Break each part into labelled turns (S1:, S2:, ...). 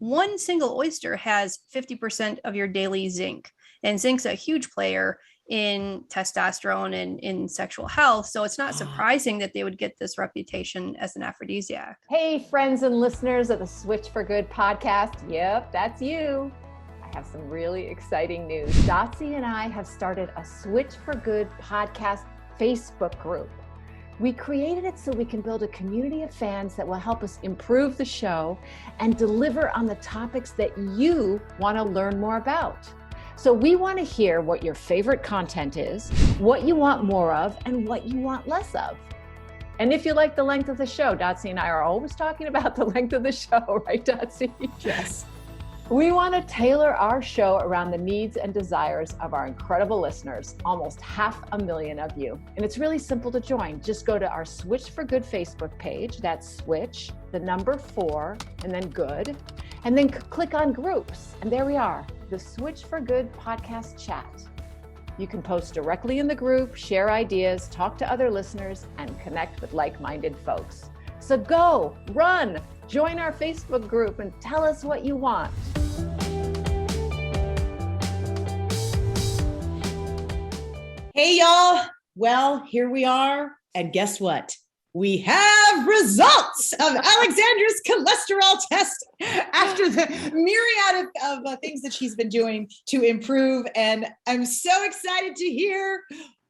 S1: one single oyster has 50% of your daily zinc. And zinc's a huge player in testosterone and in sexual health. So it's not surprising that they would get this reputation as an aphrodisiac.
S2: Hey, friends and listeners of the Switch for Good podcast. Yep, that's you. I have some really exciting news. Dotsie and I have started a Switch for Good podcast Facebook group. We created it so we can build a community of fans that will help us improve the show and deliver on the topics that you want to learn more about. So we want to hear what your favorite content is, what you want more of, and what you want less of. And if you like the length of the show, Dotsie and I are always talking about the length of the show, right, Dotsie?
S1: Yes.
S2: We want to tailor our show around the needs and desires of our incredible listeners, almost 500,000 of you. And it's really simple to join. Just go to our Switch for Good Facebook page. That's Switch, the number 4, and then Good. And then click on groups. And there we are, the Switch for Good podcast chat. You can post directly in the group, share ideas, talk to other listeners, and connect with like-minded folks. So go, run, join our Facebook group and tell us what you want.
S3: Hey, y'all. Well, here we are. And guess what? We have results of Alexandra's cholesterol test after the myriad of things that she's been doing to improve. And I'm so excited to hear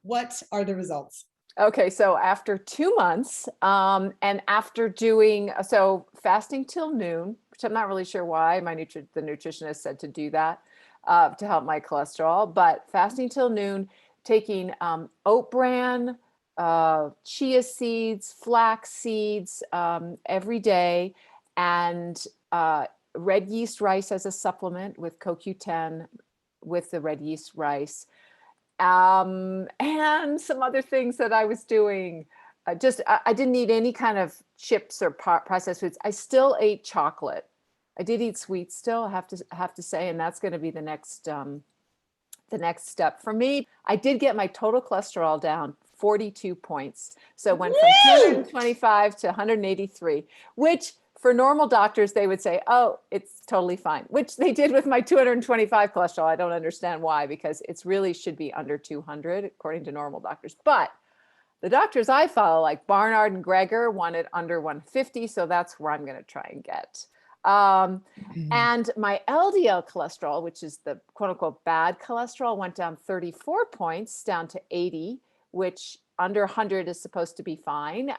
S3: what are the results.
S2: Okay, so after 2 months, and after doing, fasting till noon, which I'm not really sure why the nutritionist said to do that to help my cholesterol, but fasting till noon, taking oat bran, chia seeds, flax seeds every day, and red yeast rice as a supplement with CoQ10 with the red yeast rice. And some other things that I was doing. I didn't eat any kind of chips or processed foods. I still ate chocolate. I did eat sweets still, I have to say, and that's going to be the next step for me. I did get my total cholesterol down 42 points. So it went from 225 to 183, which for normal doctors, they would say, oh, it's totally fine, which they did with my 225 cholesterol. I don't understand why, because it's really should be under 200 according to normal doctors. But the doctors I follow, like Barnard and Greger, wanted under 150. So that's where I'm going to try and get. And my LDL cholesterol, which is the quote unquote bad cholesterol, went down 34 points down to 80, which under 100 is supposed to be fine.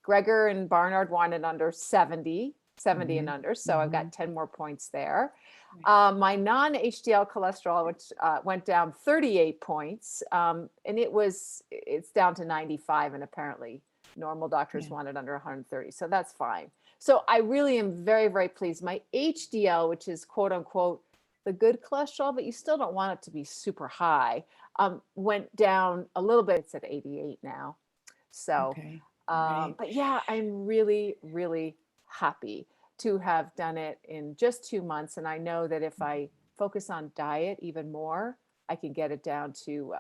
S2: Greger and Barnard wanted under 70 and under. So I've got 10 more points there. My non-HDL cholesterol, which went down 38 points, and it's down to 95, and apparently normal doctors wanted under 130. So that's fine. So I really am very, very pleased. My HDL, which is quote unquote the good cholesterol, but you still don't want it to be super high, went down a little bit. It's at 88 now. So, but yeah, I'm really, really happy to have done it in just 2 months. And I know that if I focus on diet even more, I can get it down to,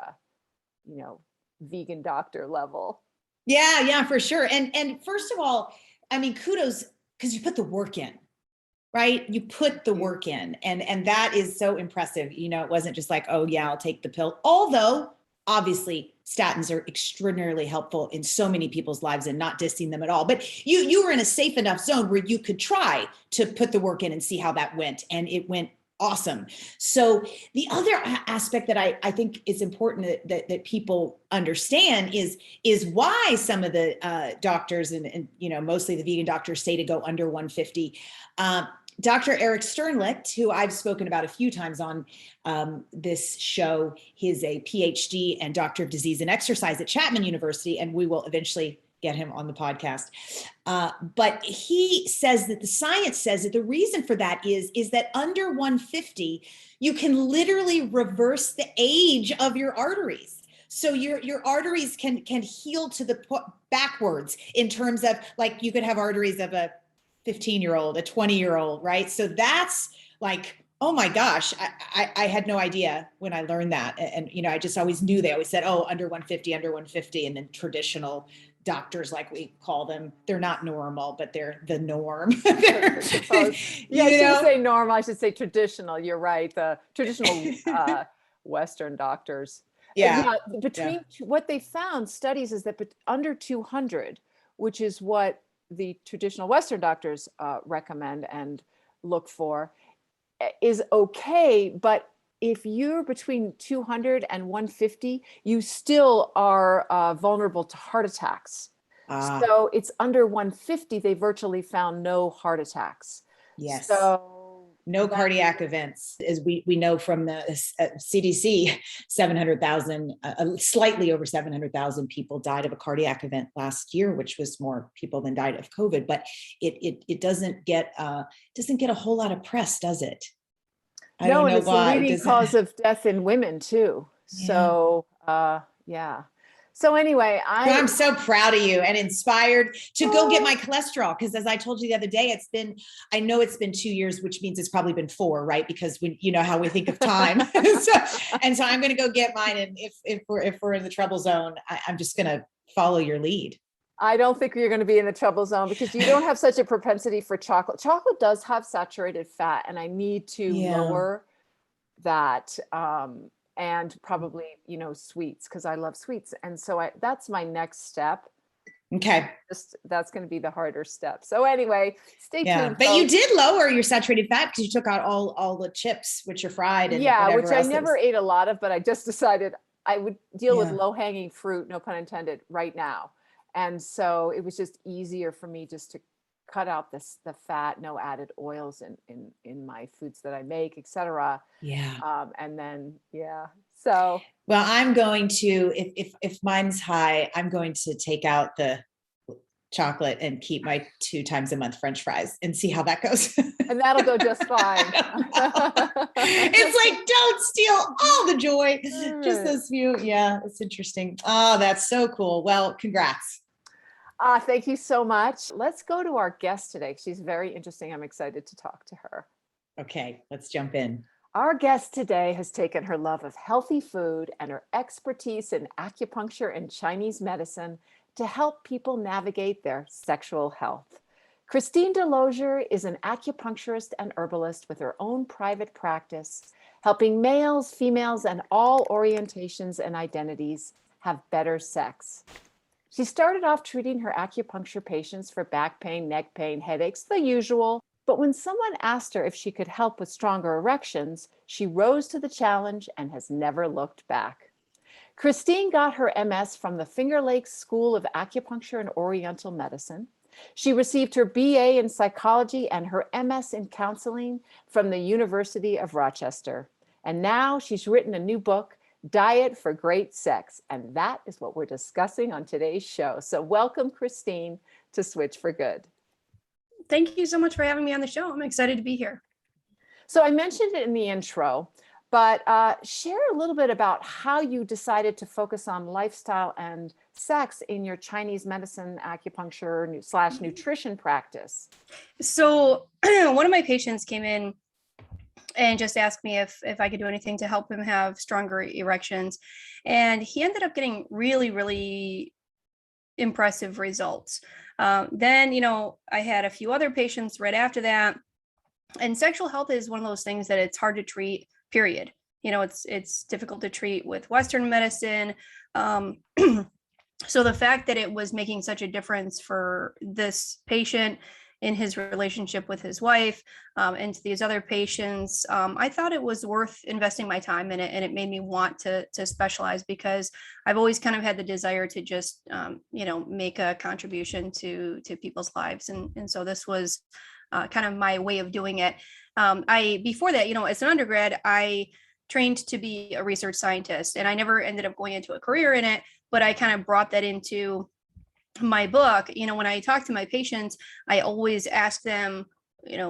S2: vegan doctor level.
S3: Yeah, for sure. And first of all, I mean, kudos, because you put the work in, right? You put the work in, and that is so impressive. It wasn't just like, oh yeah, I'll take the pill. Although obviously statins are extraordinarily helpful in so many people's lives, and not dissing them at all. But you were in a safe enough zone where you could try to put the work in and see how that went. And it went awesome. So the other aspect that I think is important that people understand is why some of the doctors and mostly the vegan doctors say to go under 150. Dr. Eric Sternlicht, who I've spoken about a few times on this show, he's a PhD and Doctor of Disease and Exercise at Chapman University, and we will eventually get him on the podcast. But he says that the science says that the reason for that is that under 150, you can literally reverse the age of your arteries. So your arteries can heal to the backwards in terms of, like, you could have arteries of a 15-year-old, a 20-year-old, right? So that's like, oh my gosh, I had no idea when I learned that. And, I just always knew, they always said, oh, under 150, and then traditional doctors, like we call them. They're not normal, but they're the norm.
S2: I suppose. Yeah, I shouldn't say normal. I should say traditional. You're right. The traditional Western doctors.
S3: Yeah.
S2: Between what they found studies is that under 200, which is what the traditional Western doctors recommend and look for, is okay. But if you're between 200 and 150, you still are vulnerable to heart attacks. So it's under 150, they virtually found no heart attacks.
S3: Yes.
S2: So
S3: no cardiac events, as we know from the CDC. 700,000, slightly over 700,000 people died of a cardiac event last year, which was more people than died of COVID. But it doesn't get a whole lot of press, does it? I don't know
S2: it's
S3: why.
S2: the leading cause of death in women too.
S3: Yeah.
S2: So yeah. So anyway,
S3: I'm so proud of you and inspired to go get my cholesterol, because as I told you the other day, I know it's been 2 years, which means it's probably been 4, right? Because you know how we think of time. so I'm going to go get mine. And if we're in the trouble zone, I'm just going to follow your lead.
S2: I don't think you're going to be in the trouble zone because you don't have such a propensity for chocolate. Chocolate does have saturated fat, and I need to lower that. And probably, sweets, because I love sweets. And so that's my next step.
S3: Okay.
S2: That's going to be the harder step. So anyway, stay tuned.
S3: But you did lower your saturated fat because you took out all the chips, which are fried. And
S2: which I never ate a lot of, but I just decided I would deal with low hanging fruit, no pun intended, right now. And so it was just easier for me just to cut out the fat, no added oils in my foods that I make, etc.
S3: Yeah.
S2: And then, so.
S3: Well, I'm going to, if mine's high, I'm going to take out the chocolate and keep my 2 times a month French fries and see how that goes.
S2: And that'll go just fine.
S3: It's like, don't steal all the joy. Just those few. Yeah, it's interesting. Oh, that's so cool. Well, congrats.
S2: Thank you so much. Let's go to our guest today. She's very interesting. I'm excited to talk to her.
S3: Okay, let's jump in.
S2: Our guest today has taken her love of healthy food and her expertise in acupuncture and Chinese medicine to help people navigate their sexual health. Christine DeLozier is an acupuncturist and herbalist with her own private practice, helping males, females, and all orientations and identities have better sex. She started off treating her acupuncture patients for back pain, neck pain, headaches, the usual. But when someone asked her if she could help with stronger erections, she rose to the challenge and has never looked back. Christine got her MS from the Finger Lakes School of Acupuncture and Oriental Medicine. She received her BA in psychology and her MS in counseling from the University of Rochester. And now she's written a new book, Diet for Great Sex. And that is what we're discussing on today's show. So welcome, Christine, to Switch for Good.
S1: Thank you so much for having me on the show. I'm excited to be here.
S2: So I mentioned it in the intro, but share a little bit about how you decided to focus on lifestyle and sex in your Chinese medicine acupuncture / nutrition practice.
S1: So one of my patients came in and just asked me if I could do anything to help him have stronger erections. And he ended up getting really, really impressive results. Then, I had a few other patients right after that. And sexual health is one of those things that it's hard to treat, period. It's difficult to treat with Western medicine. So the fact that it was making such a difference for this patient in his relationship with his wife, and to these other patients, I thought it was worth investing my time in it. And it made me want to specialize, because I've always kind of had the desire to just, make a contribution to people's lives. And so this was kind of my way of doing it. Before that, as an undergrad, I trained to be a research scientist, and I never ended up going into a career in it, but I kind of brought that into my book. When I talk to my patients, I always ask them,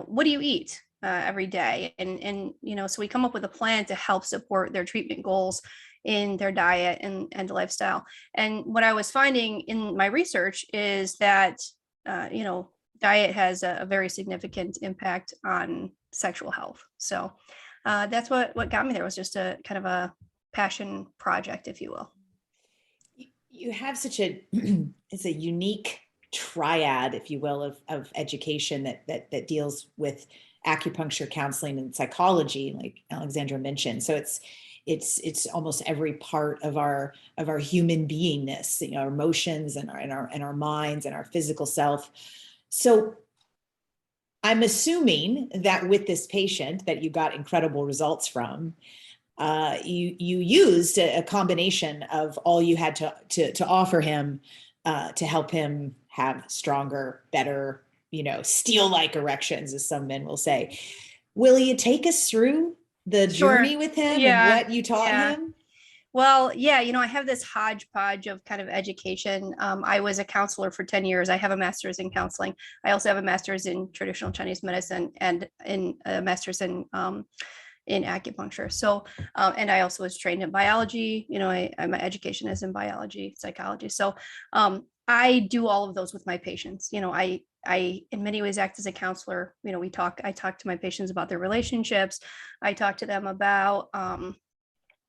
S1: what do you eat every day? And so we come up with a plan to help support their treatment goals in their diet and lifestyle. And what I was finding in my research is that, diet has a very significant impact on sexual health. So that's what got me there, was just a kind of a passion project, if you will.
S3: you have such a, it's a unique triad, if you will, of education that deals with acupuncture, counseling, and psychology, like Alexandra mentioned. So it's almost every part of our human beingness, you know, our emotions and our minds and our physical self. So I'm assuming that with this patient that you got incredible results from, you used a combination of all you had to offer him to help him have stronger, better, you know, steel-like erections, as some men will say. Will you take us through the journey with him and what you taught him?
S1: Well, yeah, you know, I have this hodgepodge of kind of education. I was a counselor for 10 years. I have a master's in counseling. I also have a master's in traditional Chinese medicine and a master's in acupuncture. So, and I also was trained in biology. You know, my education is in biology, psychology. So, I do all of those with my patients. You know, I in many ways act as a counselor. You know, I talk to my patients about their relationships. I talk to them about,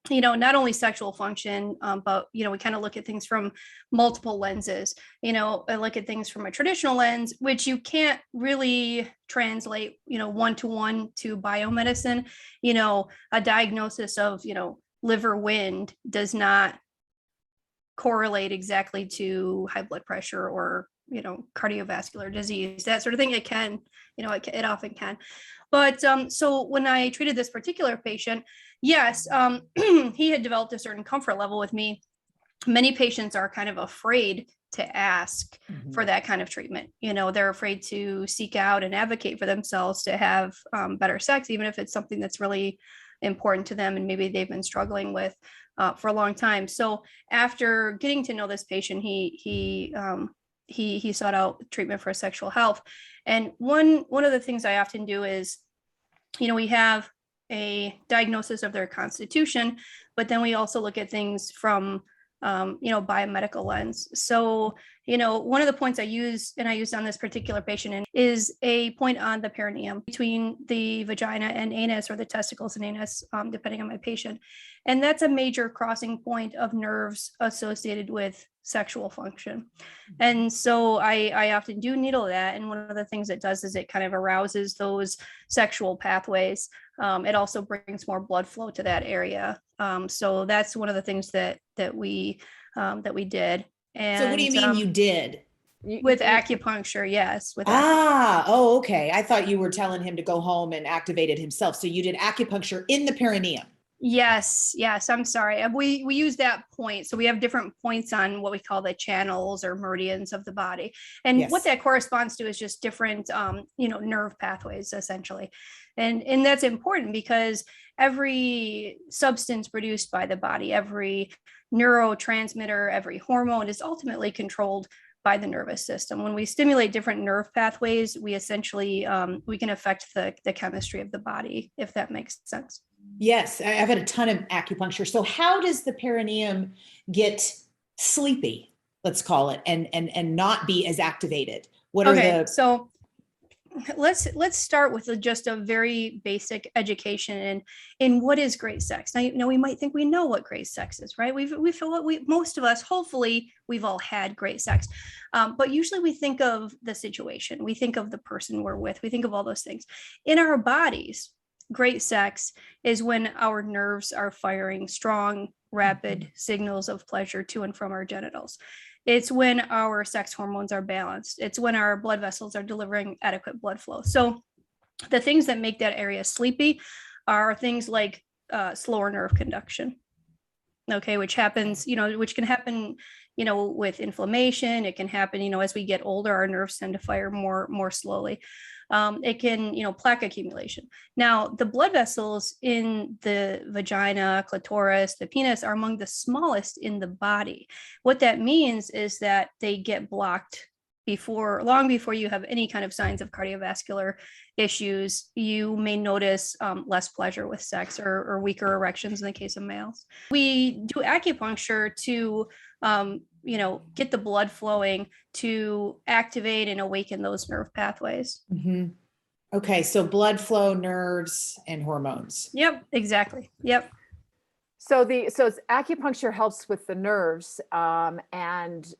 S1: you know, not only sexual function, but, you know, we kind of look at things from multiple lenses. You know, I look at things from a traditional lens, which you can't really translate, you know, one-to-one to biomedicine. You know, a diagnosis of, you know, liver wind does not correlate exactly to high blood pressure or, you know, cardiovascular disease, that sort of thing. It can, you know, it often can. But so when I treated this particular patient, yes, he had developed a certain comfort level with me. Many patients are kind of afraid to ask for that kind of treatment. You know, they're afraid to seek out and advocate for themselves to have better sex, even if it's something that's really important to them and maybe they've been struggling with for a long time. So after getting to know this patient, he sought out treatment for sexual health. And one of the things I often do is, you know, we have a diagnosis of their constitution, but then we also look at things from, you know, biomedical lens. So, you know, one of the points I used on this particular patient is a point on the perineum between the vagina and anus, or the testicles and anus, depending on my patient. And that's a major crossing point of nerves associated with sexual function. And so I often do needle that. And one of the things it does is it kind of arouses those sexual pathways. It also brings more blood flow to that area. So that's one of the things that we did. And
S3: so what do you mean you did?
S1: With acupuncture, yes.
S3: Oh, okay. I thought you were telling him to go home and activate it himself. So you did acupuncture in the perineum.
S1: Yes. I'm sorry. We use that point. So we have different points on what we call the channels or meridians of the body. And what that corresponds to is just different, you know, nerve pathways, essentially. And that's important because every substance produced by the body, every neurotransmitter, every hormone is ultimately controlled by the nervous system. When we stimulate different nerve pathways, we essentially, we can affect the chemistry of the body, if that makes sense.
S3: Yes, I've had a ton of acupuncture. So how does the perineum get sleepy, let's call it, and not be as activated? What are the...
S1: So let's start with just a very basic education in what is great sex. Now, you know, we might think we know what great sex is, right? We feel what most of us, hopefully we've all had great sex. But usually we think of the situation, we think of the person we're with, we think of all those things. In our bodies, great sex is when our nerves are firing strong, rapid signals of pleasure to and from our genitals. It's when our sex hormones are balanced. It's when our blood vessels are delivering adequate blood flow. So the things that make that area sleepy are things like slower nerve conduction, okay, which happens, you know, which can happen, you know, with inflammation. It can happen, you know, as we get older, our nerves tend to fire more slowly. It can, you know, plaque accumulation. Now, the blood vessels in the vagina, clitoris, the penis are among the smallest in the body. What that means is that they get blocked long before you have any kind of signs of cardiovascular issues. You may notice less pleasure with sex or weaker erections in the case of males. We do acupuncture to you know, get the blood flowing, to activate and awaken those nerve pathways.
S3: Okay, so blood flow, nerves, and hormones.
S1: Yep, exactly. Yep.
S2: So acupuncture helps with the nerves, and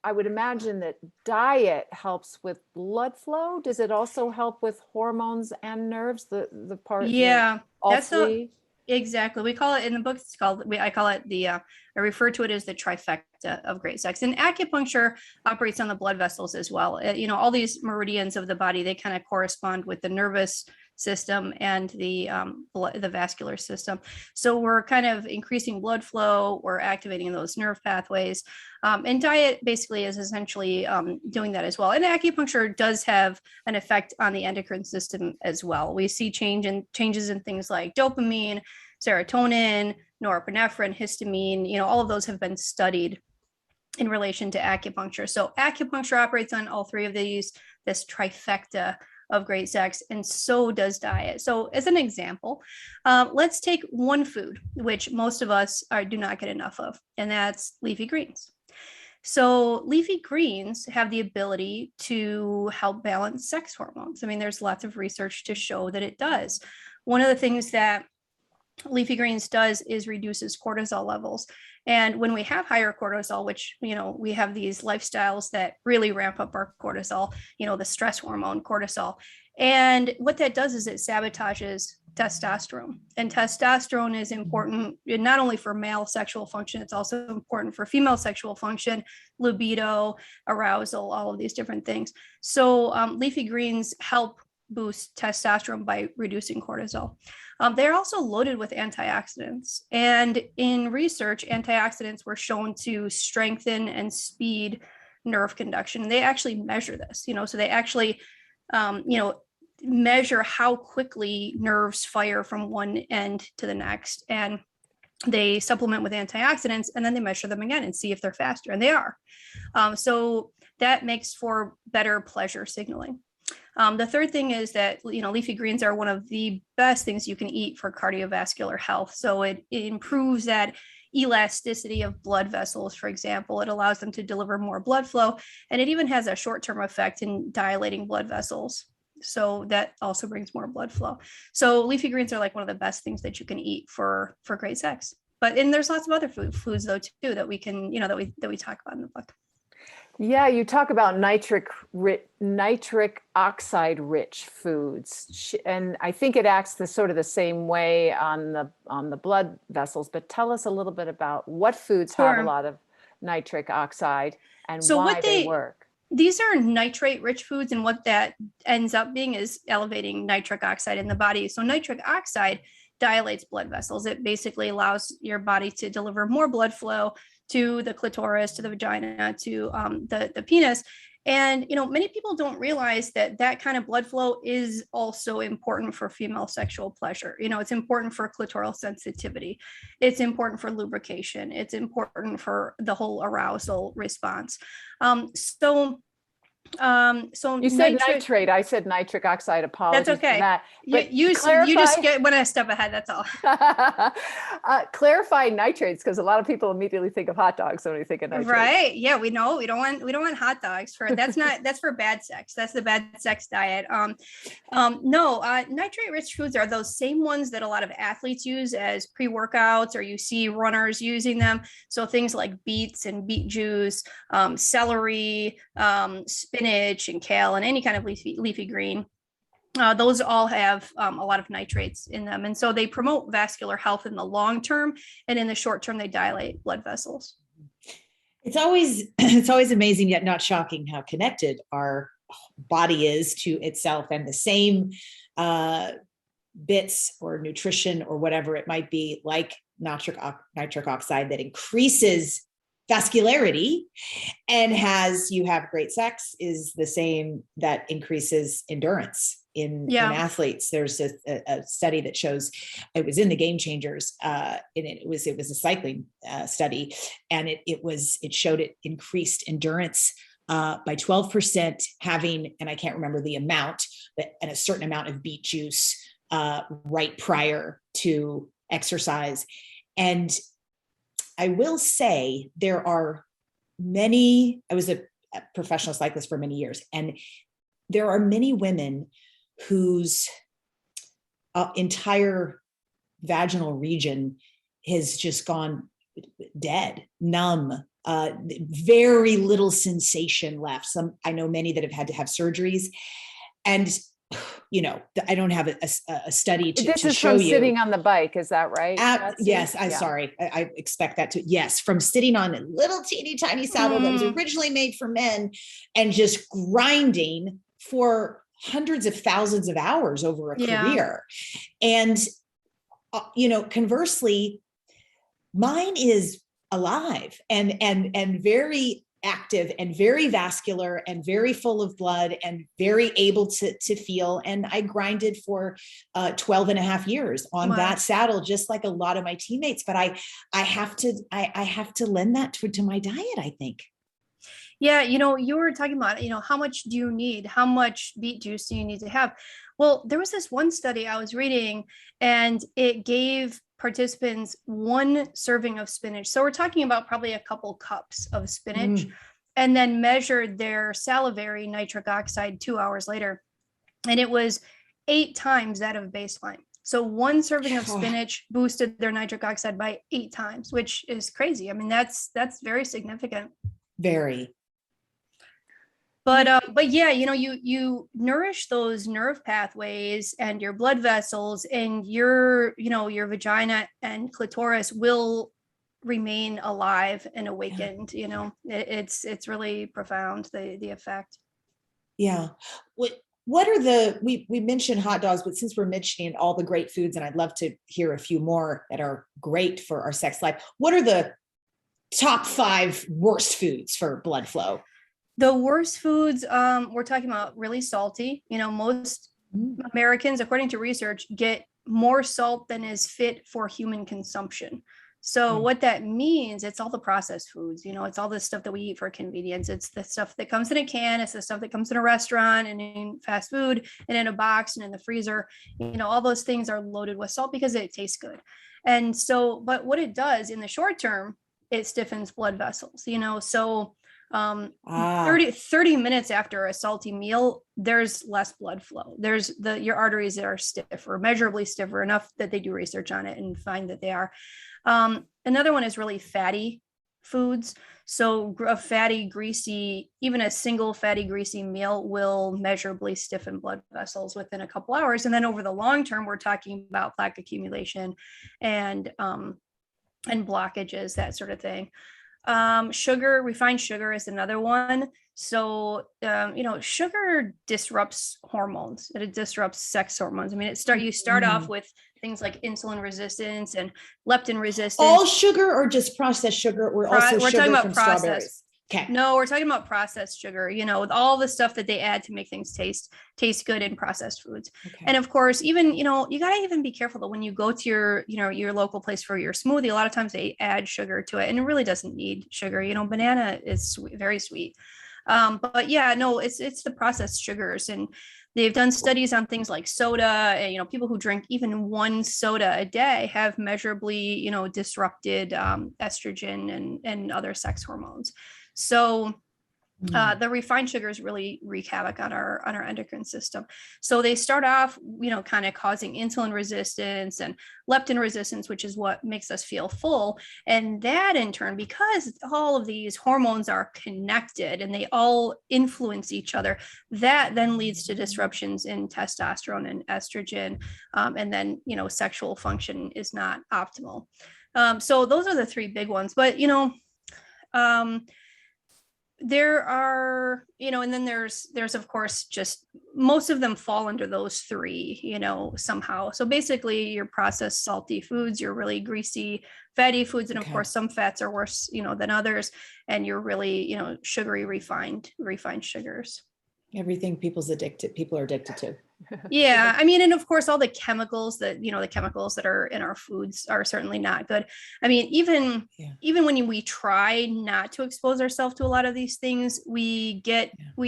S2: I would imagine that diet helps with blood flow. Does it also help with hormones and nerves? The part,
S1: Yeah,
S2: all
S1: that's the
S2: three?
S1: exactly. We call it in the book, it's called, I call it I refer to it as the trifecta of great sex. And acupuncture operates on the blood vessels as well. All these meridians of the body, they kind of correspond with the nervous system and the vascular system. So we're kind of increasing blood flow, we're activating those nerve pathways. And diet basically is essentially doing that as well. And acupuncture does have an effect on the endocrine system as well. We see changes in things like dopamine, serotonin, norepinephrine, histamine, all of those have been studied in relation to acupuncture. So acupuncture operates on all three of these, this trifecta of great sex, and so does diet. So as an example, let's take one food, which most of us do not get enough of, and that's leafy greens. So leafy greens have the ability to help balance sex hormones. I mean, there's lots of research to show that it does. One of the things that leafy greens does is reduces cortisol levels. And when we have higher cortisol, which, we have these lifestyles that really ramp up our cortisol, the stress hormone cortisol. And what that does is it sabotages testosterone. And testosterone is important not only for male sexual function, it's also important for female sexual function, libido, arousal, all of these different things. So leafy greens help boost testosterone by reducing cortisol. They're also loaded with antioxidants. And in research, antioxidants were shown to strengthen and speed nerve conduction. And they actually measure this, so they actually, measure how quickly nerves fire from one end to the next. And they supplement with antioxidants, and then they measure them again and see if they're faster. And they are. So that makes for better pleasure signaling. The third thing is that, leafy greens are one of the best things you can eat for cardiovascular health. So it improves that elasticity of blood vessels, for example. It allows them to deliver more blood flow, and it even has a short-term effect in dilating blood vessels. So that also brings more blood flow. So leafy greens are like one of the best things that you can eat for great sex. And there's lots of other foods though too that we can, that we talk about in the book.
S2: Yeah, you talk about nitric oxide rich foods, and I think it acts the same way on the blood vessels. But tell us a little bit about what foods have a lot of nitric oxide and why they work.
S1: These are nitrate rich foods, and what that ends up being is elevating nitric oxide in the body. So nitric oxide dilates blood vessels. It basically allows your body to deliver more blood flow to the clitoris, to the vagina, to the penis. And, many people don't realize that kind of blood flow is also important for female sexual pleasure. It's important for clitoral sensitivity. It's important for lubrication. It's important for the whole arousal response. So
S2: you said nitrate. I said nitric oxide. Apologies.
S1: That's okay.
S2: For that. But
S1: you just went a step ahead. That's all.
S2: Clarify nitrates, because a lot of people immediately think of hot dogs when we think of nitrates.
S1: Right? Yeah, we know we don't want hot dogs that's for bad sex. That's the bad sex diet. Nitrate rich foods are those same ones that a lot of athletes use as pre-workouts, or you see runners using them. So things like beets and beet juice, celery, spinach and kale, and any kind of leafy green. Those all have a lot of nitrates in them. And so they promote vascular health in the long term, and in the short term, they dilate blood vessels.
S3: It's always amazing, yet not shocking, how connected our body is to itself, and the same bits or nutrition or whatever it might be, like nitric oxide, that increases vascularity and you have great sex, is the same that increases endurance in athletes. There's a study that shows, it was in the Game Changers, and it was a cycling study, and it showed it increased endurance by 12% having, and I can't remember the amount, but and a certain amount of beet juice right prior to exercise. And I will say there are many, I was a professional cyclist for many years, and there are many women whose entire vaginal region has just gone dead, numb, very little sensation left. I know many that have had to have surgeries, and I don't have a study to
S2: This is
S3: show
S2: from
S3: you.
S2: sitting on the bike, is that right?
S3: Yes,
S2: Yeah.
S3: sorry. I expect that to, yes, from sitting on a little teeny tiny saddle that was originally made for men and just grinding for hundreds of thousands of hours over a career. And, conversely, mine is alive and very active and very vascular and very full of blood and very able to feel. And I grinded for 12 and a half years on that saddle, just like a lot of my teammates. But I have to lend that to my diet, I think.
S1: Yeah, you were talking about, how much do you need? How much beet juice do you need to have? Well, there was this one study I was reading, and it gave participants 1 serving of spinach. So we're talking about probably a couple cups of spinach, and then measured their salivary nitric oxide 2 hours later. And it was 8 times that of baseline. So 1 serving of spinach boosted their nitric oxide by 8 times, which is crazy. I mean, that's very significant.
S3: Very.
S1: But yeah, you nourish those nerve pathways and your blood vessels, and your vagina and clitoris will remain alive and awakened. It's really profound, the effect.
S3: Yeah. What are we mentioned hot dogs, but since we're mentioning all the great foods, and I'd love to hear a few more that are great for our sex life, what are the top 5 worst foods for blood flow?
S1: The worst foods, we're talking about really salty. Most Americans, according to research, get more salt than is fit for human consumption. So what that means, it's all the processed foods, it's all the stuff that we eat for convenience. It's the stuff that comes in a can. It's the stuff that comes in a restaurant and in fast food and in a box and in the freezer. All those things are loaded with salt because it tastes good. And so, but what it does in the short term, it stiffens blood vessels, so 30 minutes after a salty meal, there's less blood flow. There's your arteries that are stiffer, measurably stiffer, enough that they do research on it and find that they are. Another one is really fatty foods. So a fatty, greasy, even a single fatty, greasy meal will measurably stiffen blood vessels within a couple hours. And then over the long term, we're talking about plaque accumulation and blockages, that sort of thing. Sugar, refined sugar is another one. So, sugar disrupts hormones. It disrupts sex hormones. I mean, you start off with things like insulin resistance and leptin resistance.
S3: All sugar or just processed sugar? We're talking about processed. Okay.
S1: No, we're talking about processed sugar, with all the stuff that they add to make things taste good in processed foods. Okay. And of course, even, you got to even be careful that when you go to your local place for your smoothie, a lot of times they add sugar to it, and it really doesn't need sugar. Banana is sweet, very sweet. But yeah, no, it's the processed sugars, and they've done studies on things like soda, and, people who drink even 1 soda a day have measurably, disrupted estrogen and other sex hormones. So the refined sugars really wreak havoc on our endocrine system. So they start off, kind of causing insulin resistance and leptin resistance, which is what makes us feel full. And that in turn, because all of these hormones are connected and they all influence each other, that then leads to disruptions in testosterone and estrogen. And then, sexual function is not optimal. So those are the 3 big ones. But, there are, and then there's of course, just most of them fall under those 3, somehow. So basically your processed salty foods, your really greasy fatty foods, and of course some fats are worse, than others, and you're really, sugary refined sugars.
S3: Everything people are addicted to.
S1: Yeah, I mean, and of course, all the chemicals that are in our foods are certainly not good. I mean, even when we try not to expose ourselves to a lot of these things, we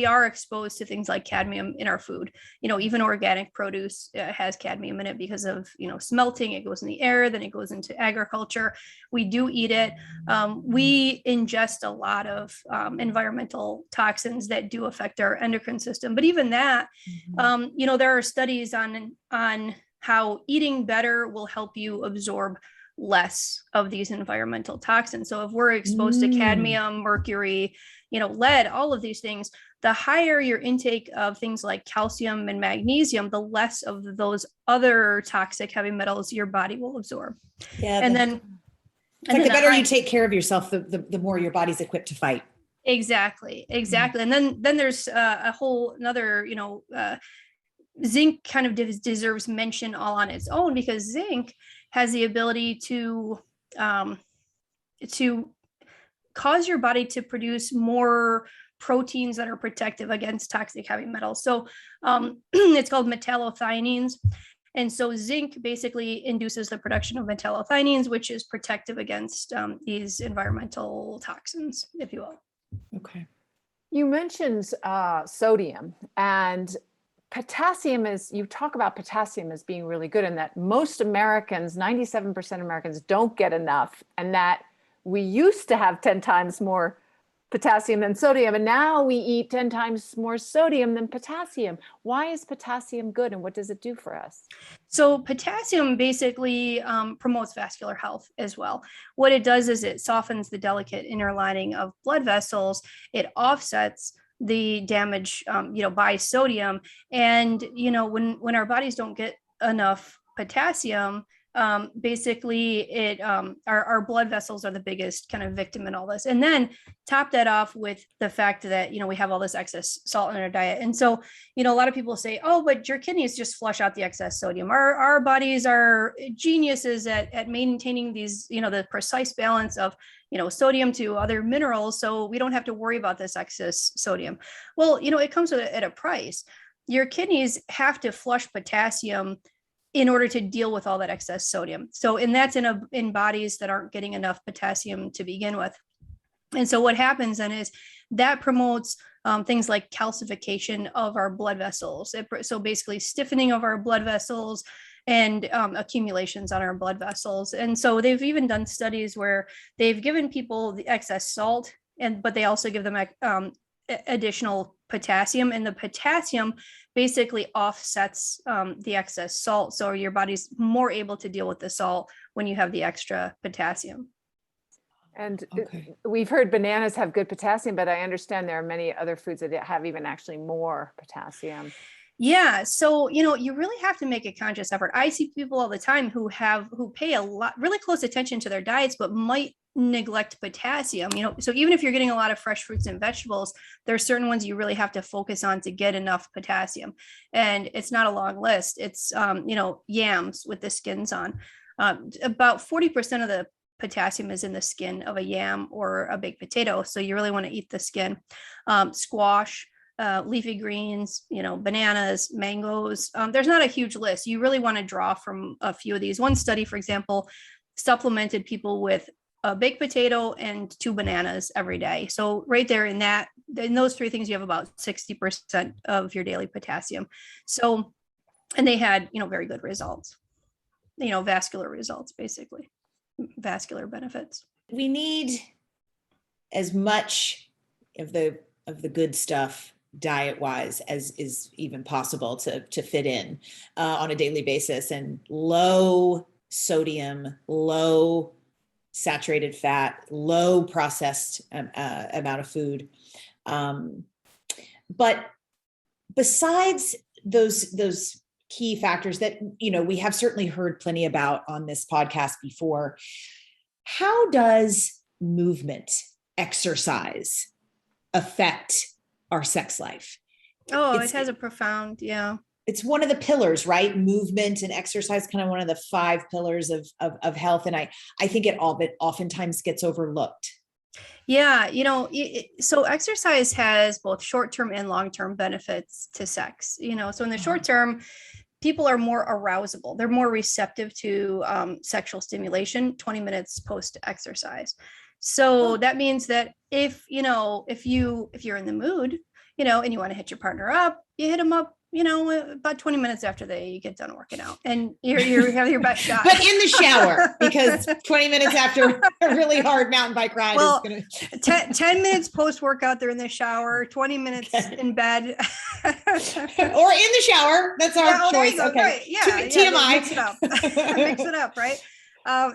S1: are exposed to things like cadmium in our food. Even organic produce has cadmium in it because of smelting. It goes in the air, then it goes into agriculture. We do eat it. We ingest a lot of environmental toxins that do affect our endocrine system. But even that, there are studies on how eating better will help you absorb less of these environmental toxins. So if we're exposed to cadmium, mercury, lead, all of these things, the higher your intake of things like calcium and magnesium, the less of those other toxic heavy metals your body will absorb.
S3: Yeah.
S1: And then
S3: it's like the better you take care of yourself, the more your body's equipped to fight.
S1: Exactly. And then there's a whole another, zinc kind of deserves mention all on its own, because zinc has the ability to cause your body to produce more proteins that are protective against toxic heavy metals. So it's called metallothioneins. And so zinc basically induces the production of metallothioneins, which is protective against these environmental toxins, if you will.
S3: Okay.
S2: You mentioned sodium, and potassium you talk about potassium as being really good, and that most Americans, 97% of Americans, don't get enough, and that we used to have 10 times more potassium than sodium, and now we eat 10 times more sodium than potassium. Why is potassium good, and what does it do for us?
S1: So potassium basically promotes vascular health as well. What it does is it softens the delicate inner lining of blood vessels. It offsets the damage, by sodium. And, when our bodies don't get enough potassium, basically our blood vessels are the biggest kind of victim in all this. And then top that off with the fact that, we have all this excess salt in our diet. And so, a lot of people say, oh, but your kidneys just flush out the excess sodium. Our bodies are geniuses at maintaining these, the precise balance of, sodium to other minerals. So we don't have to worry about this excess sodium. Well, it comes at a price. Your kidneys have to flush potassium in order to deal with all that excess sodium. So, and that's in bodies that aren't getting enough potassium to begin with. And so what happens then is that promotes things like calcification of our blood vessels. So basically stiffening of our blood vessels and accumulations on our blood vessels. And so they've even done studies where they've given people the excess salt, but they also give them additional potassium, and the potassium basically offsets the excess salt. So your body's more able to deal with the salt when you have the extra potassium.
S2: And we've heard bananas have good potassium, but I understand there are many other foods that have even actually more potassium.
S1: Yeah. So, you really have to make a conscious effort. I see people all the time who pay really close attention to their diets, but might neglect potassium. So even if you're getting a lot of fresh fruits and vegetables, there are certain ones you really have to focus on to get enough potassium. And it's not a long list. It's, yams with the skins on. About 40% of the potassium is in the skin of a yam or a baked potato. So you really want to eat the skin. Squash, leafy greens, bananas, mangoes. There's not a huge list. You really want to draw from a few of these. One study, for example, supplemented people with a baked potato and 2 bananas every day. So right there in those 3 things, you have about 60% of your daily potassium. So, and they had, very good results, vascular results, basically, vascular benefits.
S3: We need as much of the good stuff diet wise as is even possible to fit in on a daily basis, and low sodium, low saturated fat, low processed amount of food. But besides those key factors that, we have certainly heard plenty about on this podcast before, how does movement, exercise affect our sex life?
S1: Oh, it has a profound, yeah.
S3: It's one of the pillars, right? Movement and exercise, kind of one of the 5 pillars of health. And I think it oftentimes gets overlooked.
S1: Yeah. So exercise has both short-term and long-term benefits to sex, so in the short term, people are more arousable. They're more receptive to sexual stimulation 20 minutes post exercise. So that means that if you're in the mood, and you want to hit your partner up, you hit them up, about 20 minutes after they get done working out, and you have your best shot.
S3: But in the shower, because 20 minutes after a really hard mountain bike ride is going
S1: to 10 minutes post workout, they're in the shower, 20 minutes in bed.
S3: Or in the shower. That's our choice. Okay.
S1: Right. Yeah.
S3: TMI.
S1: Mix it up. Mix it up. Right. Um,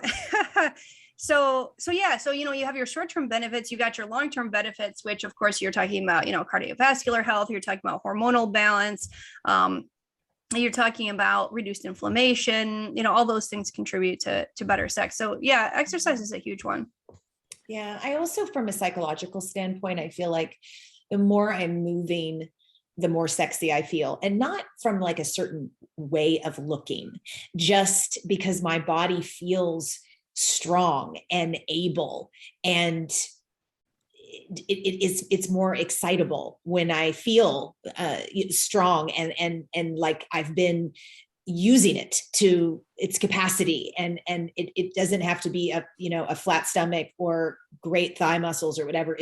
S1: so yeah, so you have your short-term benefits, you got your long-term benefits, which of course you're talking about, cardiovascular health, you're talking about hormonal balance, you're talking about reduced inflammation, all those things contribute to better sex. So yeah, exercise is a huge one.
S3: Yeah. I also, from a psychological standpoint, I feel like the more I'm moving, the more sexy I feel, and not from like a certain way of looking, just because my body feels strong and able, and it's more excitable when I feel strong and like I've been using it to its capacity, and it doesn't have to be a flat stomach or great thigh muscles or whatever.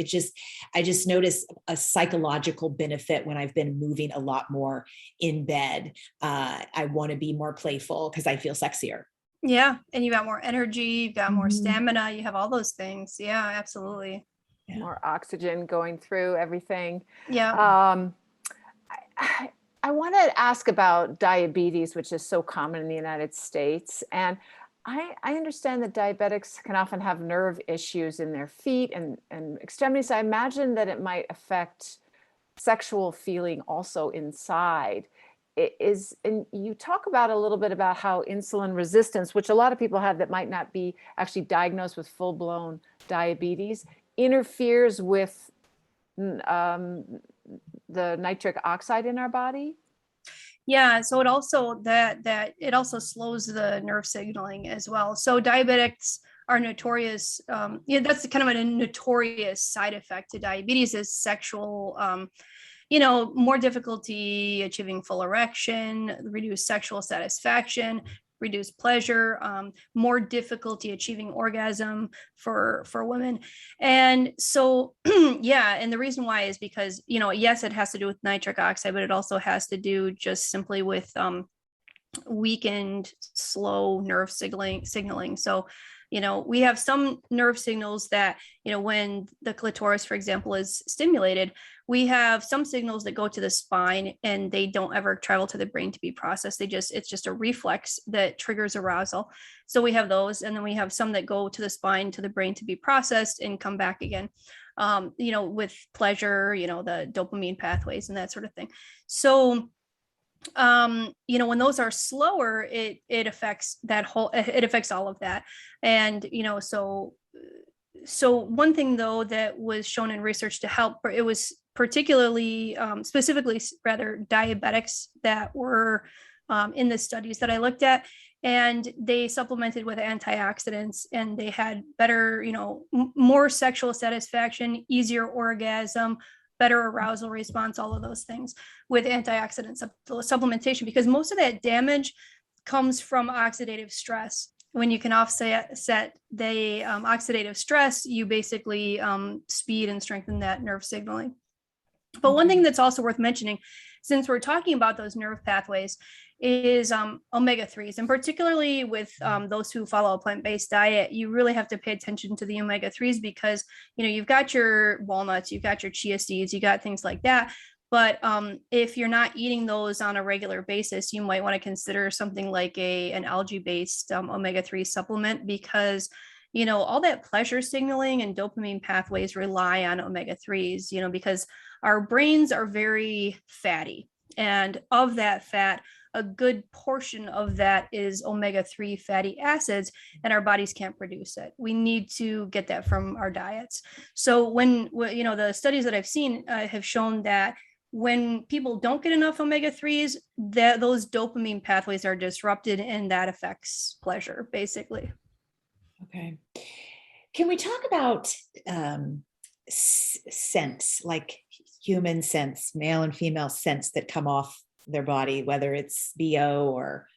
S3: I just notice a psychological benefit when I've been moving a lot more in bed. I want to be more playful because I feel sexier.
S1: Yeah, and you got more energy, you've got more stamina, you have all those things. Yeah, absolutely.
S3: Yeah.
S2: More oxygen going through everything.
S1: Yeah.
S2: I want to ask about diabetes, which is so common in the United States. And I understand that diabetics can often have nerve issues in their feet and extremities. I imagine that it might affect sexual feeling also inside. And you talk about a little bit about how insulin resistance, which a lot of people have that might not be actually diagnosed with full-blown diabetes, interferes with the nitric oxide in our body.
S1: Yeah, so it also that it also slows the nerve signaling as well. So diabetics are notorious. That's kind of a notorious side effect to diabetes is sexual. More difficulty achieving full erection, reduced sexual satisfaction, reduced pleasure, more difficulty achieving orgasm for women. And so, yeah, and the reason why is because, yes, it has to do with nitric oxide, but it also has to do just simply with weakened, slow nerve signaling. So, we have some nerve signals that, when the clitoris, for example, is stimulated, we have some signals that go to the spine and they don't ever travel to the brain to be processed. It's just a reflex that triggers arousal. So we have those. And then we have some that go to the spine, to the brain to be processed and come back again, with pleasure, the dopamine pathways and that sort of thing. So when those are slower, it affects all of that. And so one thing though that was shown in research to help, it was particularly specifically rather diabetics that were in the studies that I looked at, and they supplemented with antioxidants and they had better, more sexual satisfaction, easier orgasm, better arousal response, all of those things with antioxidant supplementation, because most of that damage comes from oxidative stress. When you can offset the oxidative stress, you basically speed and strengthen that nerve signaling. But one thing that's also worth mentioning, since we're talking about those nerve pathways, is omega-3s, and particularly with those who follow a plant-based diet, you really have to pay attention to the omega-3s because you've got your walnuts, you've got your chia seeds, you got things like that. But if you're not eating those on a regular basis, you might want to consider something like an algae-based omega-3 supplement, because all that pleasure signaling and dopamine pathways rely on omega-3s, because our brains are very fatty, and of that fat, a good portion of that is omega-3 fatty acids, and our bodies can't produce it. We need to get that from our diets. So when the studies that I've seen have shown that when people don't get enough omega-3s, that those dopamine pathways are disrupted, and that affects pleasure, basically.
S3: Okay. Can we talk about scents, like human scents, male and female scents that come off their body, whether it's BO or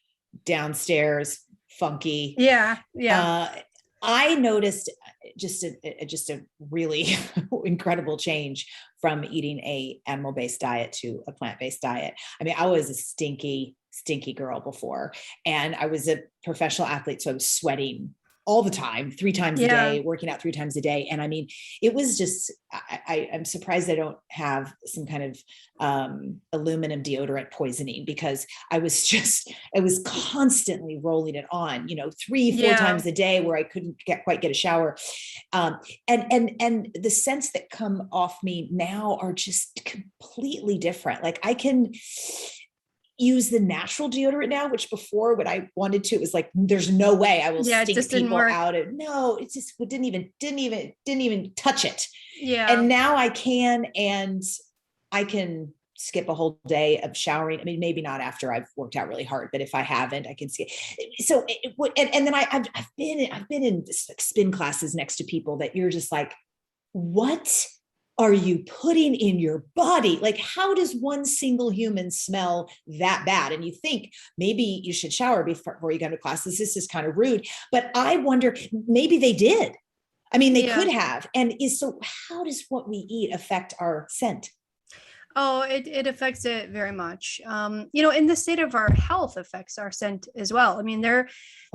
S3: downstairs funky?
S1: Yeah.
S3: I noticed just a really incredible change from eating a animal-based diet to a plant-based diet. I mean, I was a stinky girl before, and I was a professional athlete, so I was sweating all the time, 3 times a
S1: Yeah.
S3: day, working out 3 times a day. And I mean, it was just, I'm surprised I don't have some kind of aluminum deodorant poisoning, because I was constantly rolling it on, 3-4 times a day, where I couldn't quite get a shower. And the scents that come off me now are just completely different. Like, I can use the natural deodorant now, which before, when I wanted to, it was like, there's no way I will stink people out. No, it didn't even touch it.
S1: Yeah.
S3: And now I can, and I can skip a whole day of showering. I mean, maybe not after I've worked out really hard, but if I haven't, I can skip. So, and then I've been in spin classes next to people that you're just like, what are you putting in your body? Like, how does one single human smell that bad? And you think maybe you should shower before you go to classes. This is kind of rude, but I wonder, maybe they did. I mean, they could have. And so how does what we eat affect our scent?
S1: Oh, it affects it very much. And the state of our health affects our scent as well. I mean,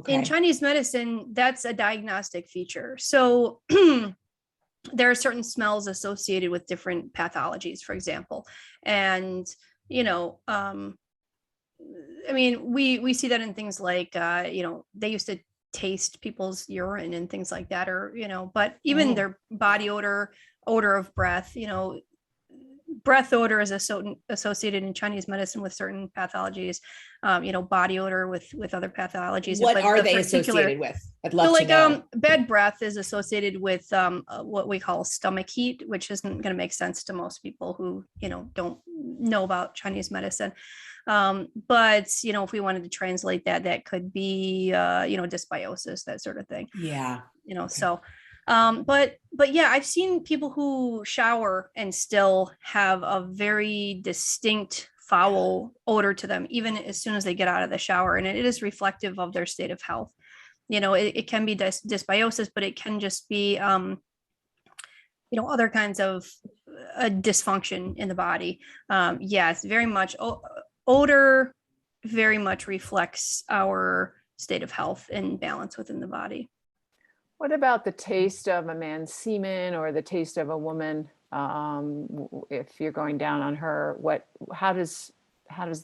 S1: in Chinese medicine, that's a diagnostic feature. So there are certain smells associated with different pathologies, for example. And, I mean, we see that in things like, they used to taste people's urine and things like that, or, but even their body odor of breath, breath odor is associated in Chinese medicine with certain pathologies, body odor with other pathologies.
S3: What are they associated with? I'd love to know.
S1: Bad breath is associated with what we call stomach heat, which isn't going to make sense to most people who, don't know about Chinese medicine. But, if we wanted to translate that could be, dysbiosis, that sort of thing.
S3: Yeah.
S1: So but yeah, I've seen people who shower and still have a very distinct foul odor to them, even as soon as they get out of the shower. And it is reflective of their state of health. It can be dysbiosis, but it can just be, other kinds of dysfunction in the body. Yes, very much odor very much reflects our state of health and balance within the body.
S2: What about the taste of a man's semen or the taste of a woman? If you're going down on her, how does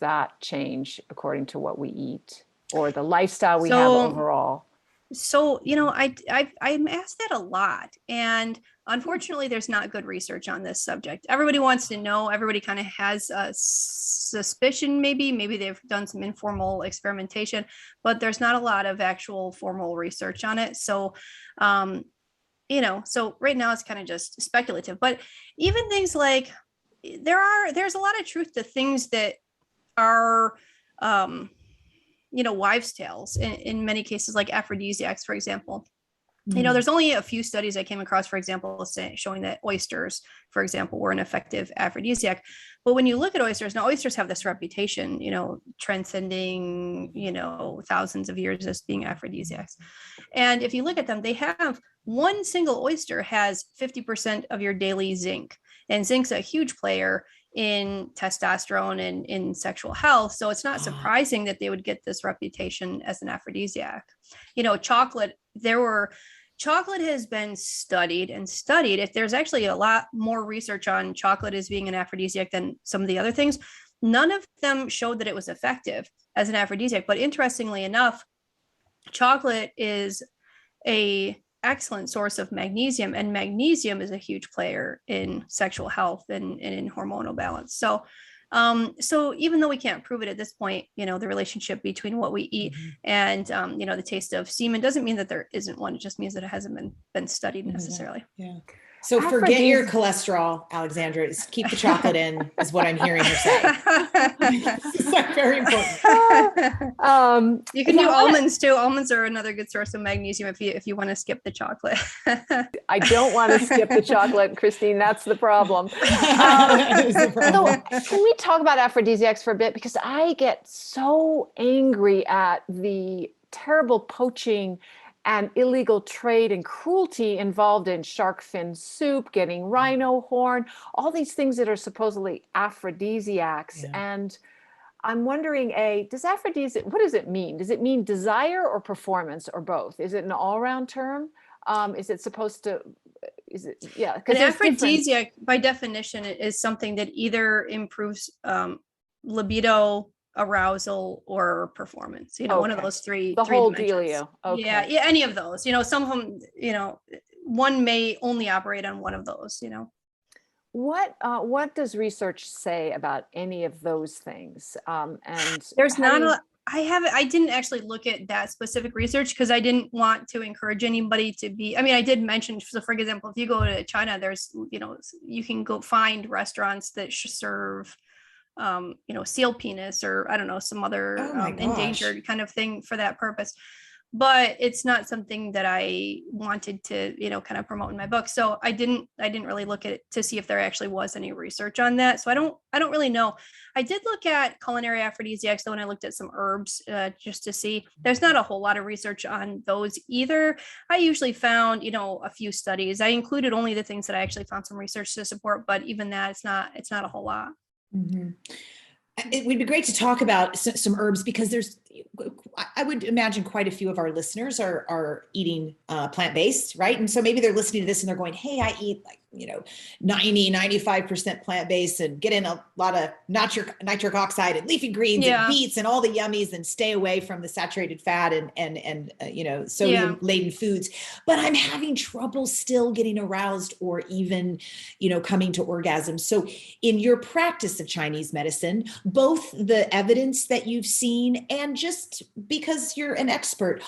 S2: that change according to what we eat or the lifestyle we have overall?
S1: So, I'm asked that a lot, and unfortunately, there's not good research on this subject. Everybody wants to know. Everybody kind of has a suspicion, maybe they've done some informal experimentation, but there's not a lot of actual formal research on it. So, so right now it's kind of just speculative. But even things like there's a lot of truth to things that are wives' tales in many cases, like aphrodisiacs, for example. There's only a few studies I came across, for example, showing that oysters, for example, were an effective aphrodisiac. But when you look at oysters, now oysters have this reputation, transcending, thousands of years as being aphrodisiacs. And if you look at them, they have one single oyster has 50% of your daily zinc. And zinc's a huge player in testosterone and in sexual health. So it's not surprising that they would get this reputation as an aphrodisiac. Chocolate has been studied. If there's actually a lot more research on chocolate as being an aphrodisiac than some of the other things, none of them showed that it was effective as an aphrodisiac. But interestingly enough, chocolate is a excellent source of magnesium, and magnesium is a huge player in sexual health and in hormonal balance. So even though we can't prove it at this point, the relationship between what we eat and the taste of semen doesn't mean that there isn't one. It just means that it hasn't been studied necessarily.
S3: Yeah. So forget your cholesterol, Alexandra. Keep the chocolate in, is what I'm hearing her say. It's like very important.
S1: You can do almonds too. Almonds are another good source of magnesium if you want to skip the chocolate.
S2: I don't want to skip the chocolate, Christine. That's the problem. So can we talk about aphrodisiacs for a bit? Because I get so angry at the terrible poaching and illegal trade and cruelty involved in shark fin soup, getting rhino horn, all these things that are supposedly aphrodisiacs. Yeah. And I'm wondering, does aphrodisiac, what does it mean? Does it mean desire or performance or both? Is it an all-round term? Is it supposed to, yeah.
S1: An
S2: Because
S1: aphrodisiac, by definition, is something that either improves libido, arousal, or performance. One of those three.
S2: The
S1: three
S2: whole
S1: dimensions.
S2: dealio. Okay.
S1: Yeah, any of those. Some of them. One may only operate on one of those.
S2: What does research say about any of those things? And
S1: there's not I didn't actually look at that specific research because I didn't want to encourage anybody to be, I did mention, so for example, if you go to China, there's, you can go find restaurants that serve, seal penis, or I don't know, some other endangered kind of thing for that purpose. But it's not something that I wanted to, kind of promote in my book. So I didn't really look at it to see if there actually was any research on that. So I don't really know. I did look at culinary aphrodisiacs though, when I looked at some herbs, just to see. There's not a whole lot of research on those either. I usually found, a few studies. I included only the things that I actually found some research to support, but even that, it's not a whole lot.
S3: Mm-hmm. It would be great to talk about some herbs, because I would imagine quite a few of our listeners are eating plant-based, right? And so maybe they're listening to this and they're going, hey, I eat 95% plant-based and get in a lot of nitric oxide and leafy greens and beets and all the yummies, and stay away from the saturated fat and sodium laden foods. But I'm having trouble still getting aroused or even, coming to orgasm. So in your practice of Chinese medicine, both the evidence that you've seen and just because you're an expert,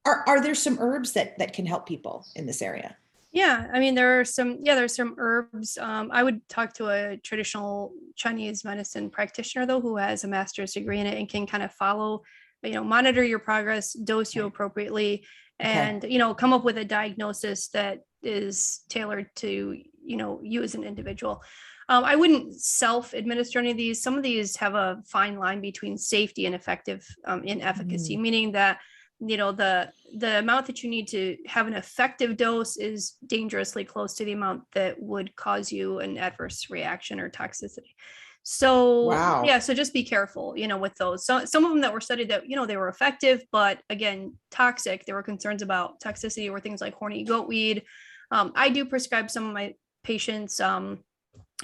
S3: are there some herbs that can help people in this area?
S1: Yeah, there's some herbs. I would talk to a traditional Chinese medicine practitioner though, who has a master's degree in it and can kind of follow, monitor your progress, dose you appropriately, and, come up with a diagnosis that is tailored to, you as an individual. I wouldn't self-administer any of these. Some of these have a fine line between safety and effective in efficacy, meaning that the amount that you need to have an effective dose is dangerously close to the amount that would cause you an adverse reaction or toxicity. So so just be careful, with those. So some of them that were studied that, they were effective, but again, toxic. There were concerns about toxicity, or things like horny goatweed. I do prescribe some of my patients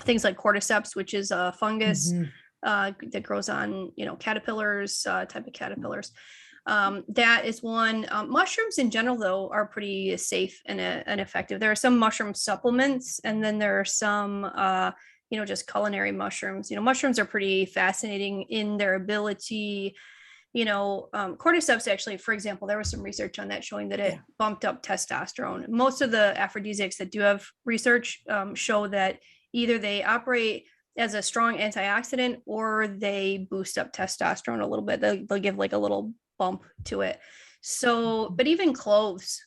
S1: things like cordyceps, which is a fungus that grows on, caterpillars, type of caterpillars. That is one. Mushrooms in general, though, are pretty safe and effective. There are some mushroom supplements, and then there are some, just culinary mushrooms. Mushrooms are pretty fascinating in their ability. Cordyceps, actually, for example, there was some research on that showing that it bumped up testosterone. Most of the aphrodisiacs that do have research show that either they operate as a strong antioxidant or they boost up testosterone a little bit. They'll give like a little bump to it. So, but even cloves,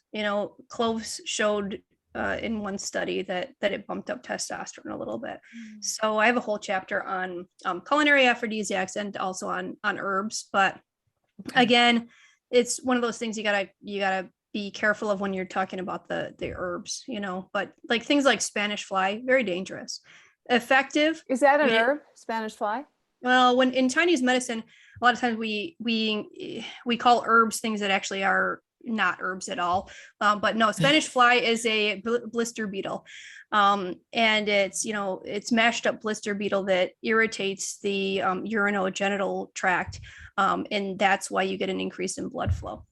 S1: cloves showed in one study that it bumped up testosterone a little bit. So I have a whole chapter on culinary aphrodisiacs and also on herbs. But again, it's one of those things you gotta be careful of when you're talking about the herbs, but like things like Spanish fly, very dangerous. Effective.
S2: Is that an herb, Spanish fly?
S1: Well, when in Chinese medicine, a lot of times we call herbs things that actually are not herbs at all. But no, Spanish fly is a blister beetle. And it's mashed up blister beetle that irritates the urinogenital tract. And that's why you get an increase in blood flow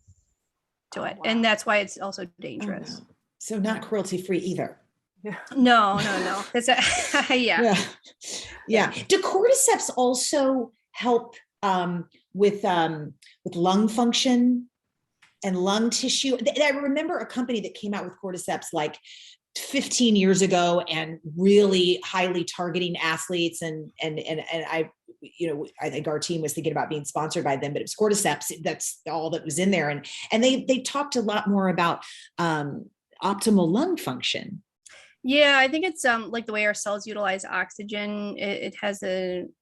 S1: to it. Wow. And that's why it's also dangerous.
S3: Oh, no. So not cruelty free either.
S1: No. It's
S3: yeah. Do cordyceps also help with lung function and lung tissue? I remember a company that came out with cordyceps like 15 years ago and really highly targeting athletes, and I think our team was thinking about being sponsored by them, but it was cordyceps. That's all that was in there, and they talked a lot more about optimal lung function.
S1: Yeah, I think it's like the way our cells utilize oxygen. It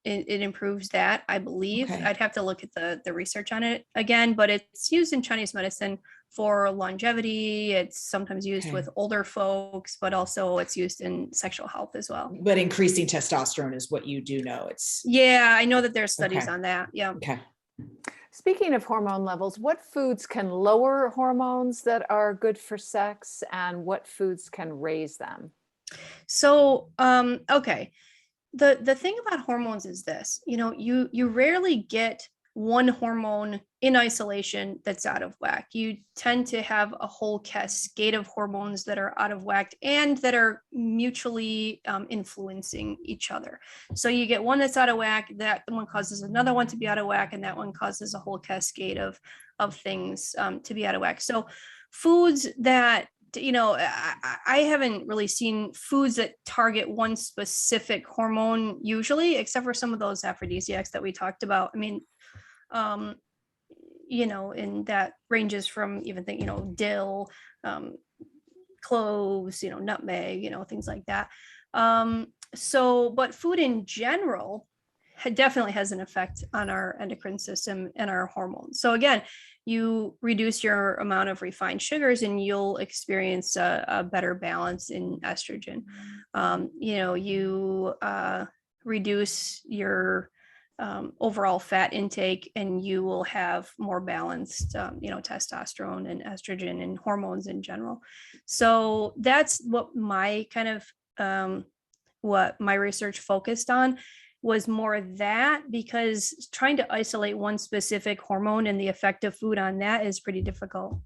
S1: improves that, I believe. Okay. I'd have to look at the research on it again, but it's used in Chinese medicine for longevity. It's sometimes used with older folks, but also it's used in sexual health as well.
S3: But increasing testosterone is what you do know.
S1: Yeah, I know that there's studies on that. Yeah.
S3: Okay.
S2: Speaking of hormone levels, what foods can lower hormones that are good for sex, and what foods can raise them?
S1: So, okay. The thing about hormones is this, you rarely get one hormone in isolation that's out of whack. You tend to have a whole cascade of hormones that are out of whack and that are mutually influencing each other. So you get one that's out of whack, that one causes another one to be out of whack, and that one causes a whole cascade of things to be out of whack. So foods that I haven't really seen foods that target one specific hormone usually, except for some of those aphrodisiacs that we talked about. I mean, and that ranges from even dill, cloves, nutmeg, things like that. But food in general definitely has an effect on our endocrine system and our hormones. So again, you reduce your amount of refined sugars and you'll experience a better balance in estrogen. You reduce your overall fat intake and you will have more balanced, testosterone and estrogen and hormones in general. So that's what my kind of, what my research focused on was more that, because trying to isolate one specific hormone and the effect of food on that is pretty difficult.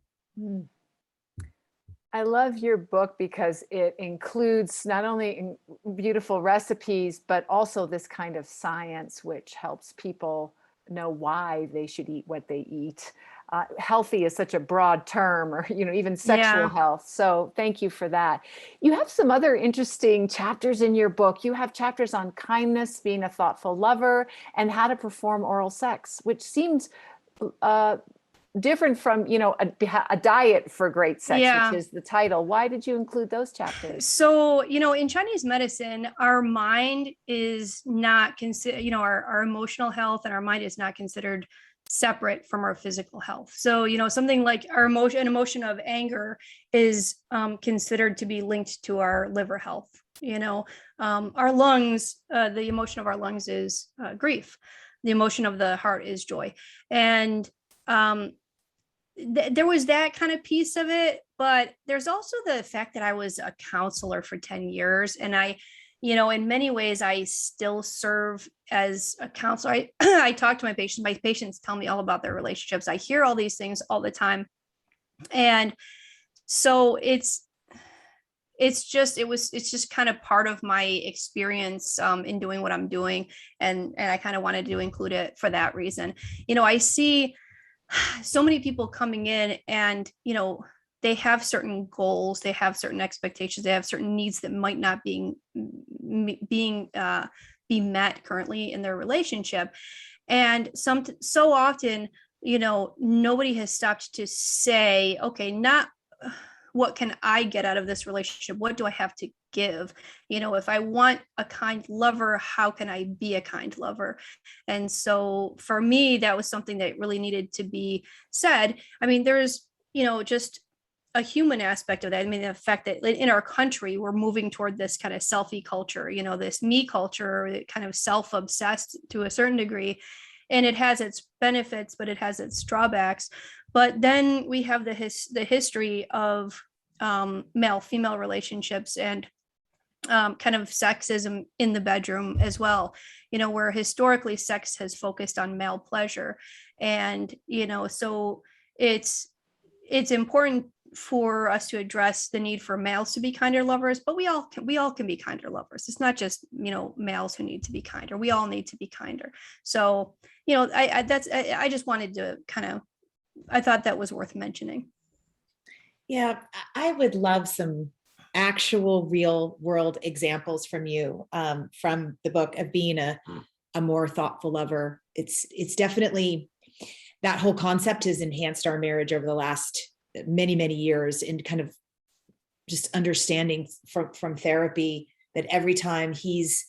S2: I love your book because it includes not only beautiful recipes, but also this kind of science, which helps people know why they should eat what they eat. Healthy is such a broad term, or even sexual health. So thank you for that. You have some other interesting chapters in your book. You have chapters on kindness, being a thoughtful lover, and how to perform oral sex, which seems different from a diet for great sex, which is the title. Why did you include those chapters?
S1: So in Chinese medicine, our mind is not considered, our emotional health and our mind is not considered separate from our physical health. So something like an emotion of anger is considered to be linked to our liver health. Our lungs, the emotion of our lungs is grief. The emotion of the heart is joy. And there was that kind of piece of it, but there's also the fact that I was a counselor for 10 years. And I, in many ways, I still serve as a counselor. I talk to my patients. My patients tell me all about their relationships. I hear all these things all the time. And so it's just kind of part of my experience in doing what I'm doing. And I kind of wanted to include it for that reason. I see so many people coming in and, they have certain goals, they have certain expectations, they have certain needs that might not be met currently in their relationship. And so often, nobody has stopped to say, okay, not what can I get out of this relationship? What do I have to give? If I want a kind lover, how can I be a kind lover? And so for me, that was something that really needed to be said. I mean, there's, just a human aspect of that. I mean, the fact that in our country, we're moving toward this kind of selfie culture, this me culture, kind of self-obsessed to a certain degree. And it has its benefits, but it has its drawbacks. But then we have the history of male-female relationships and kind of sexism in the bedroom as well, where historically sex has focused on male pleasure. And, so it's important for us to address the need for males to be kinder lovers, but we all can be kinder lovers. It's not just, males who need to be kinder. We all need to be kinder. So, I just wanted to I thought that was worth mentioning.
S3: Yeah, I would love some actual real world examples from you, from the book, of being a more thoughtful lover. It's definitely, that whole concept has enhanced our marriage over the last many, many years, in kind of just understanding from therapy that every time he's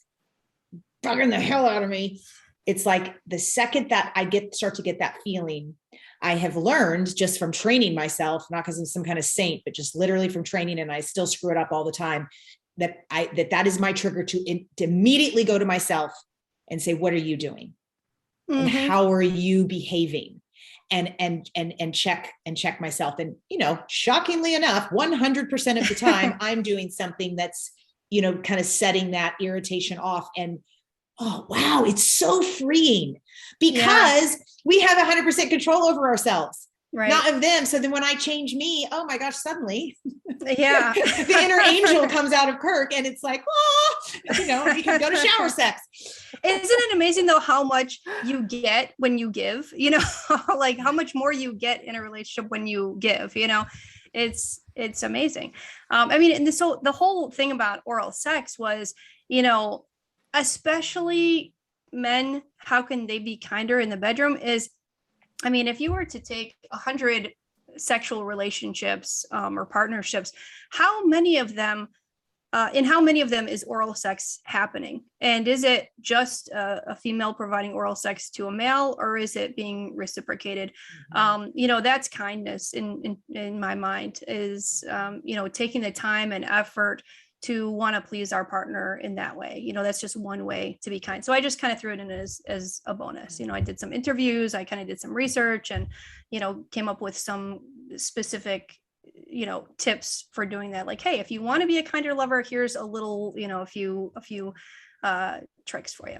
S3: bugging the hell out of me, it's like the second that I start to get that feeling, I have learned just from training myself, not because I'm some kind of saint, but just literally from training, and I still screw it up all the time, that is my trigger to immediately go to myself and say, what are you doing? And how are you behaving? And check myself. And, shockingly enough, 100% of the time I'm doing something that's, kind of setting that irritation off. And oh, wow, it's so freeing because we have 100% control over ourselves, not of them. So then when I change me, oh my gosh, suddenly the inner angel comes out of Kirk, and it's like, you can go to shower sex.
S1: Isn't it amazing though, how much you get when you give, like how much more you get in a relationship when you give, it's amazing. And so the whole thing about oral sex was, especially men, how can they be kinder in the bedroom is, if you were to take 100 sexual relationships or partnerships, how many of them is oral sex happening? And is it just a female providing oral sex to a male, or is it being reciprocated? That's kindness in my mind, is, taking the time and effort to want to please our partner in that way. That's just one way to be kind. So I just kind of threw it in as a bonus. I did some interviews, I kind of did some research, and, came up with some specific, tips for doing that. Like, hey, if you want to be a kinder lover, here's a little, a few tricks for you.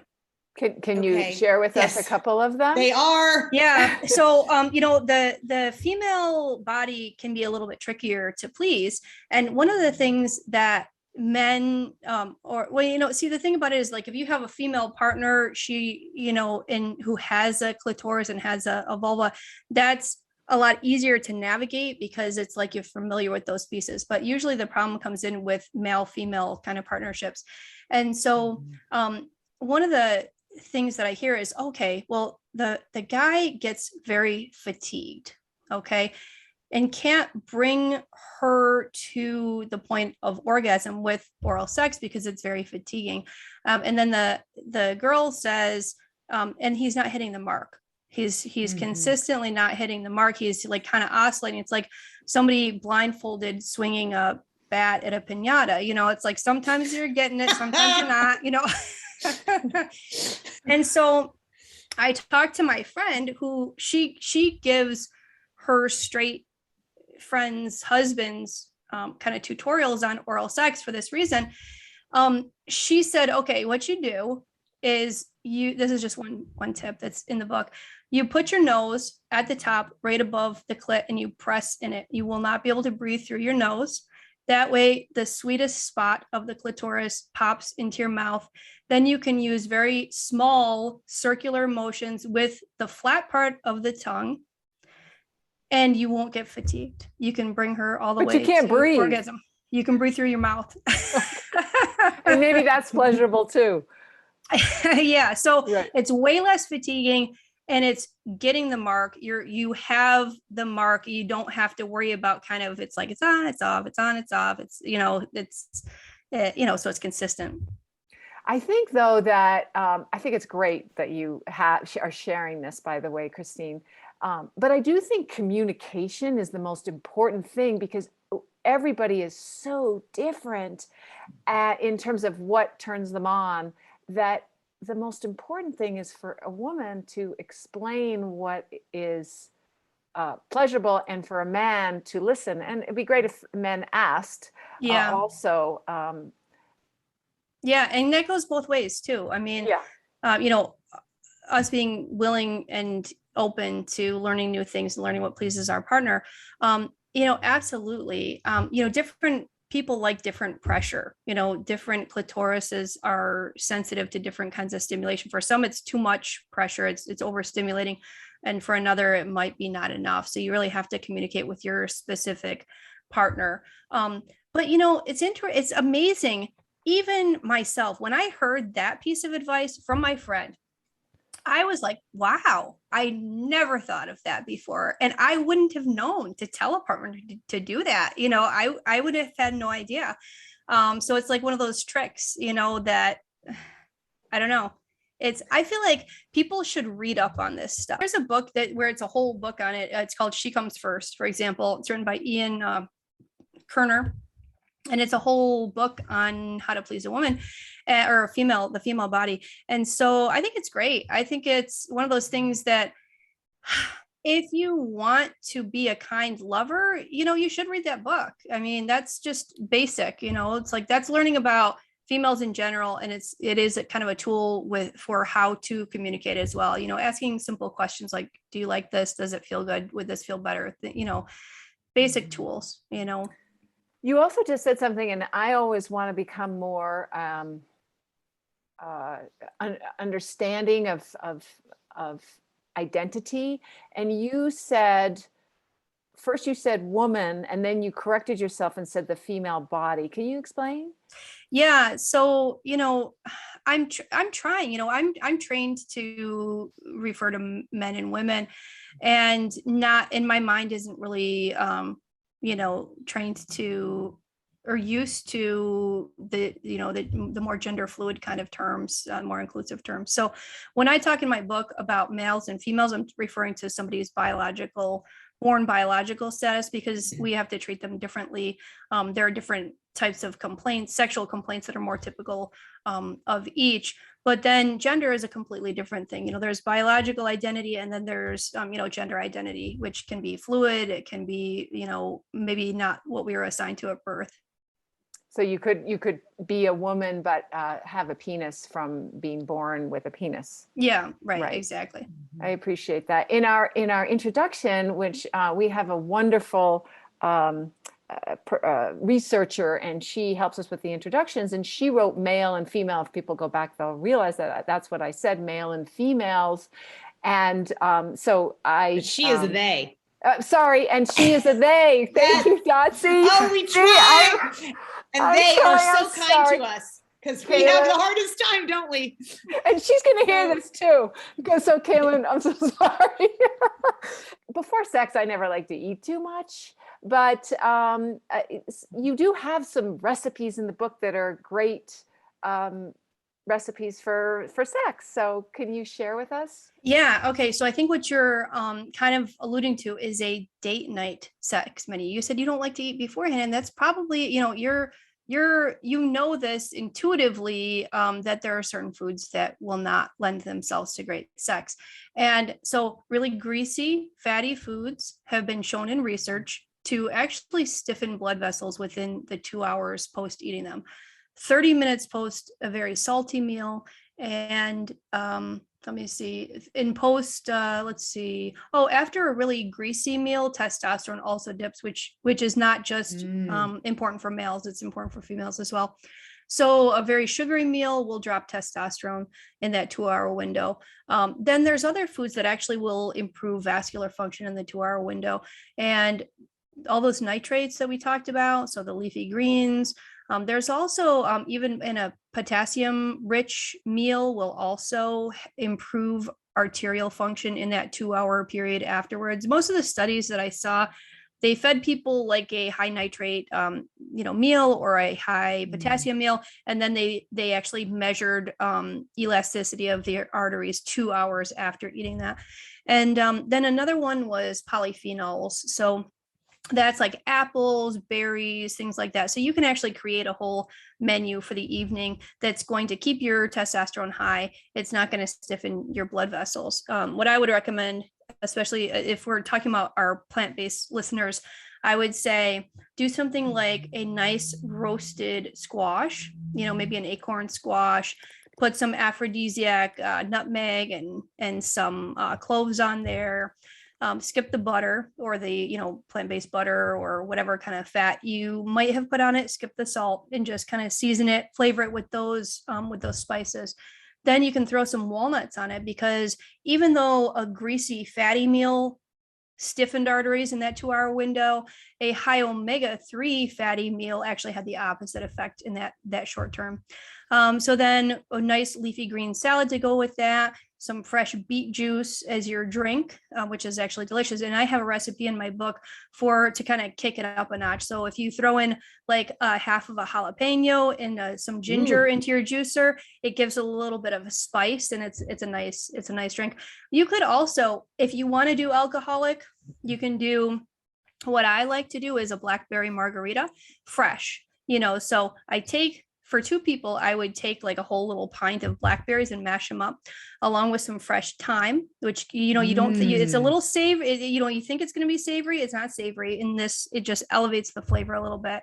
S2: Can you share with us a couple of them?
S3: They are.
S1: Yeah. So, the female body can be a little bit trickier to please. And one of the things that men the thing about it is, like, if you have a female partner, she who has a clitoris and has a vulva, that's a lot easier to navigate because it's like you're familiar with those pieces. But usually the problem comes in with male female kind of partnerships. And so one of the things that I hear is, okay, well, the guy gets very fatigued, and can't bring her to the point of orgasm with oral sex because it's very fatiguing. And then the girl says, and he's not hitting the mark. He's consistently not hitting the mark. He's like kind of oscillating. It's like somebody blindfolded swinging a bat at a piñata. It's like sometimes you're getting it, sometimes you're not. And so I talked to my friend who she gives her straight friends' husbands kind of tutorials on oral sex for this reason. She said, okay, what you do is this is just one tip that's in the book. You put your nose at the top right above the clit and you press in it. You will not be able to breathe through your nose. That way, the sweetest spot of the clitoris pops into your mouth. Then you can use very small circular motions with the flat part of the tongue, and you won't get fatigued. You can bring her all the way
S2: you can't
S1: to
S2: breathe.
S1: Orgasm. You can breathe through your mouth.
S2: And maybe that's pleasurable too.
S1: Yeah. So
S2: Right.
S1: It's way less fatiguing, and it's getting the mark. You have the mark. You don't have to worry about kind of, it's like, it's on, it's off, it's on, it's off. It's, so it's consistent.
S2: I think though that, I think it's great that you are sharing this, by the way, Christine. But I do think communication is the most important thing, because everybody is so different in terms of what turns them on, that the most important thing is for a woman to explain what is pleasurable, and for a man to listen. And it'd be great if men asked also.
S1: Yeah. And that goes both ways too. I mean, us being willing and open to learning new things and learning what pleases our partner. Absolutely. Different people like different pressure. Different clitorises are sensitive to different kinds of stimulation. For some, it's too much pressure. It's overstimulating. And for another, it might be not enough. So you really have to communicate with your specific partner. But it's amazing. Even myself, when I heard that piece of advice from my friend, I was like, wow, I never thought of that before. And I wouldn't have known to tell a partner to do that. I would have had no idea. So it's like one of those tricks, that, I don't know. I feel like people should read up on this stuff. There's a book where it's a whole book on it. It's called She Comes First, for example. It's written by Ian Kerner. And it's a whole book on how to please a woman or the female body. And so I think it's great. I think it's one of those things that if you want to be a kind lover, you should read that book. I mean, that's just basic, it's like, that's learning about females in general. And it is a kind of a tool for how to communicate as well. Asking simple questions like, do you like this? Does it feel good? Would this feel better? Basic tools,
S2: You also just said something, and I always want to become more understanding of identity. And you said, first you said woman, and then you corrected yourself and said the female body. Can you explain?
S1: Yeah. So, I'm trying, I'm trained to refer to men and women, and not in my mind isn't really, trained to or used to the more gender fluid kind of terms, more inclusive terms. So when I talk in my book about males and females, I'm referring to somebody's born biological status, because we have to treat them differently. There are different types of complaints, sexual complaints that are more typical of each. But then gender is a completely different thing. There's biological identity, and then there's, gender identity, which can be fluid. It can be, maybe not what we were assigned to at birth.
S2: So you could be a woman, but have a penis from being born with a penis.
S1: Yeah, right. Exactly.
S2: I appreciate that. In our introduction, which we have a wonderful researcher, and she helps us with the introductions, and she wrote male and female. If people go back, they'll realize that that's what I said, male and females. And so
S3: she is a they.
S2: Sorry, and she is a they. Thank you, Dotsie.
S3: Oh, we try. And they are so kind to us, because we have the hardest time, don't we?
S2: And she's going to hear this too. So Kaylin, I'm so sorry. Before sex, I never like to eat too much, but you do have some recipes in the book that are great recipes for sex. So can you share with us?
S1: Yeah. Okay. So I think what you're kind of alluding to is a date night sex menu. You said you don't like to eat beforehand, and that's probably, this intuitively, that there are certain foods that will not lend themselves to great sex. And so really greasy, fatty foods have been shown in research to actually stiffen blood vessels within the 2 hours post eating them. 30 minutes post a very salty meal, and let me see, in post, after a really greasy meal, testosterone also dips, which is not just important for males, it's important for females as well. So a very sugary meal will drop testosterone in that 2 hour window. Then there's other foods that actually will improve vascular function in the 2 hour window. And all those nitrates that we talked about, so the leafy greens, there's also even in a potassium rich meal will also improve arterial function in that 2 hour period afterwards. Most of the studies that I saw, they fed people like a high nitrate meal or a high potassium meal, and then they actually measured elasticity of the arteries 2 hours after eating that. And then another one was polyphenols. So that's like apples, berries, things like that. So you can actually create a whole menu for the evening that's going to keep your testosterone high. It's not going to stiffen your blood vessels. What I would recommend, especially if we're talking about our plant-based listeners, I would say do something like a nice roasted squash, maybe an acorn squash, put some aphrodisiac nutmeg and some cloves on there. Skip the butter or the plant-based butter or whatever kind of fat you might have put on it. Skip the salt and just kind of season it, flavor it with those spices. Then you can throw some walnuts on it, because even though a greasy fatty meal stiffened arteries in that 2 hour window, a high omega-3 fatty meal actually had the opposite effect in that short term. So then a nice leafy green salad to go with that. some fresh beet juice as your drink, which is actually delicious. And I have a recipe in my book to kind of kick it up a notch. So if you throw in like half of a jalapeno and some ginger into your juicer, it gives a little bit of a spice, and it's a nice drink. You could also, if you want to do alcoholic, you can do, what I like to do is a blackberry margarita, fresh, so for 2 people, I would take like a whole little pint of blackberries and mash them up along with some fresh thyme, which, you don't, it's a little savory, you think it's going to be savory. It's not savory in this. It just elevates the flavor a little bit.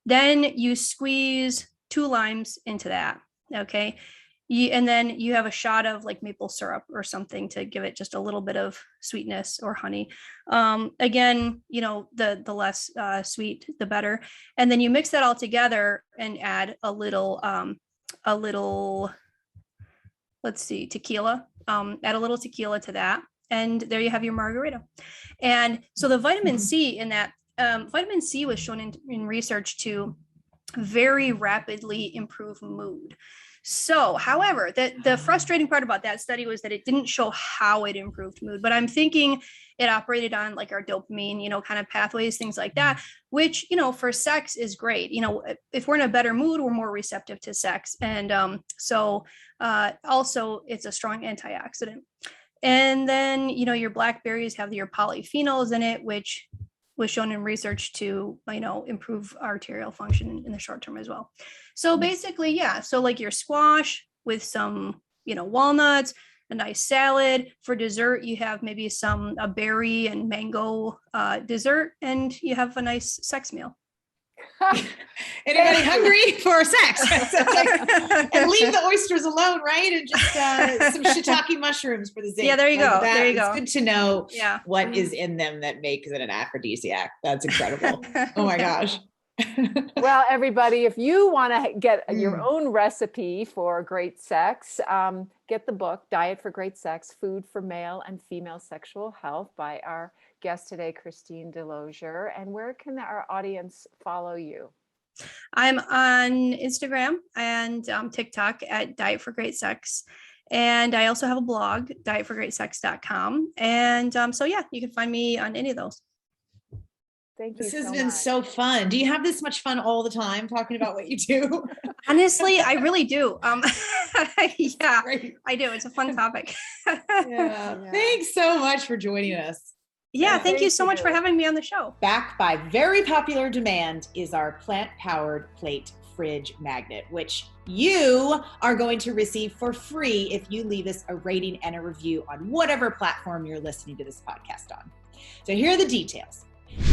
S1: Then you squeeze 2 limes into that. Okay. And then you have a shot of like maple syrup or something to give it just a little bit of sweetness, or honey. Again, the less sweet, the better. And then you mix that all together and add a little, let's see, tequila. Add a little tequila to that. And there you have your margarita. And so the vitamin C in that, vitamin C was shown in research to very rapidly improve mood. So, however, the frustrating part about that study was that it didn't show how it improved mood, but I'm thinking it operated on like our dopamine, kind of pathways, things like that, which, for sex is great. If we're in a better mood, we're more receptive to sex. And also it's a strong antioxidant. And then, your blackberries have your polyphenols in it, which was shown in research to, improve arterial function in the short term as well. So basically, yeah. So like your squash with some, walnuts, a nice salad. For dessert, you have maybe a berry and mango dessert, and you have a nice sex meal.
S3: Anybody hungry for sex? And leave the oysters alone, right? And just some shiitake mushrooms for the zinc.
S1: Yeah, there you go. There you go.
S3: It's good to know what is in them that makes it an aphrodisiac. That's incredible. Oh my gosh.
S2: Well, everybody, if you want to get your own recipe for great sex, get the book, Diet for Great Sex, Food for Male and Female Sexual Health, by our guest today, Christine DeLozier. And where can our audience follow you?
S1: I'm on Instagram and TikTok at Diet for Great Sex. And I also have a blog, dietforgreatsex.com. And you can find me on any of those.
S2: Thank you.
S3: This has been so fun. Do you have this much fun all the time talking about what you do?
S1: Honestly, I really do. Yeah, I do. It's a fun topic.
S3: Yeah. Thanks so much for joining us.
S1: Yeah, thank you so much for having me on the show.
S3: Back by very popular demand is our plant-powered plate fridge magnet, which you are going to receive for free if you leave us a rating and a review on whatever platform you're listening to this podcast on. So here are the details.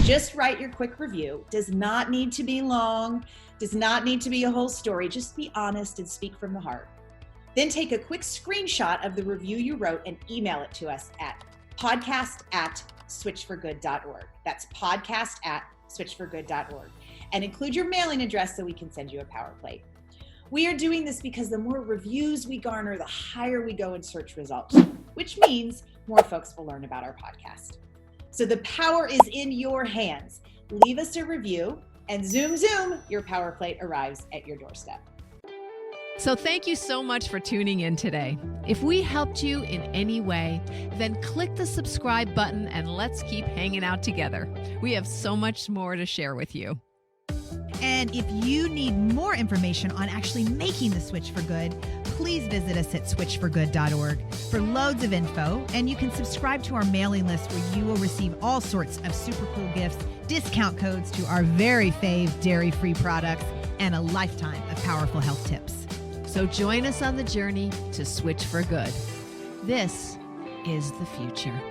S3: Just write your quick review. Does not need to be long, does not need to be a whole story. Just be honest and speak from the heart. Then take a quick screenshot of the review you wrote and email it to us at podcast@switchforgood.org. That's podcast@switchforgood.org. And include your mailing address so we can send you a power plate. We are doing this because the more reviews we garner, the higher we go in search results, which means more folks will learn about our podcast. So the power is in your hands. Leave us a review and zoom, your power plate arrives at your doorstep.
S4: So thank you so much for tuning in today. If we helped you in any way, then click the subscribe button and let's keep hanging out together. We have so much more to share with you.
S5: And if you need more information on actually making the switch for good, please visit us at switchforgood.org for loads of info. And you can subscribe to our mailing list where you will receive all sorts of super cool gifts, discount codes to our very fave dairy-free products, and a lifetime of powerful health tips.
S4: So join us on the journey to switch for good. This is the future.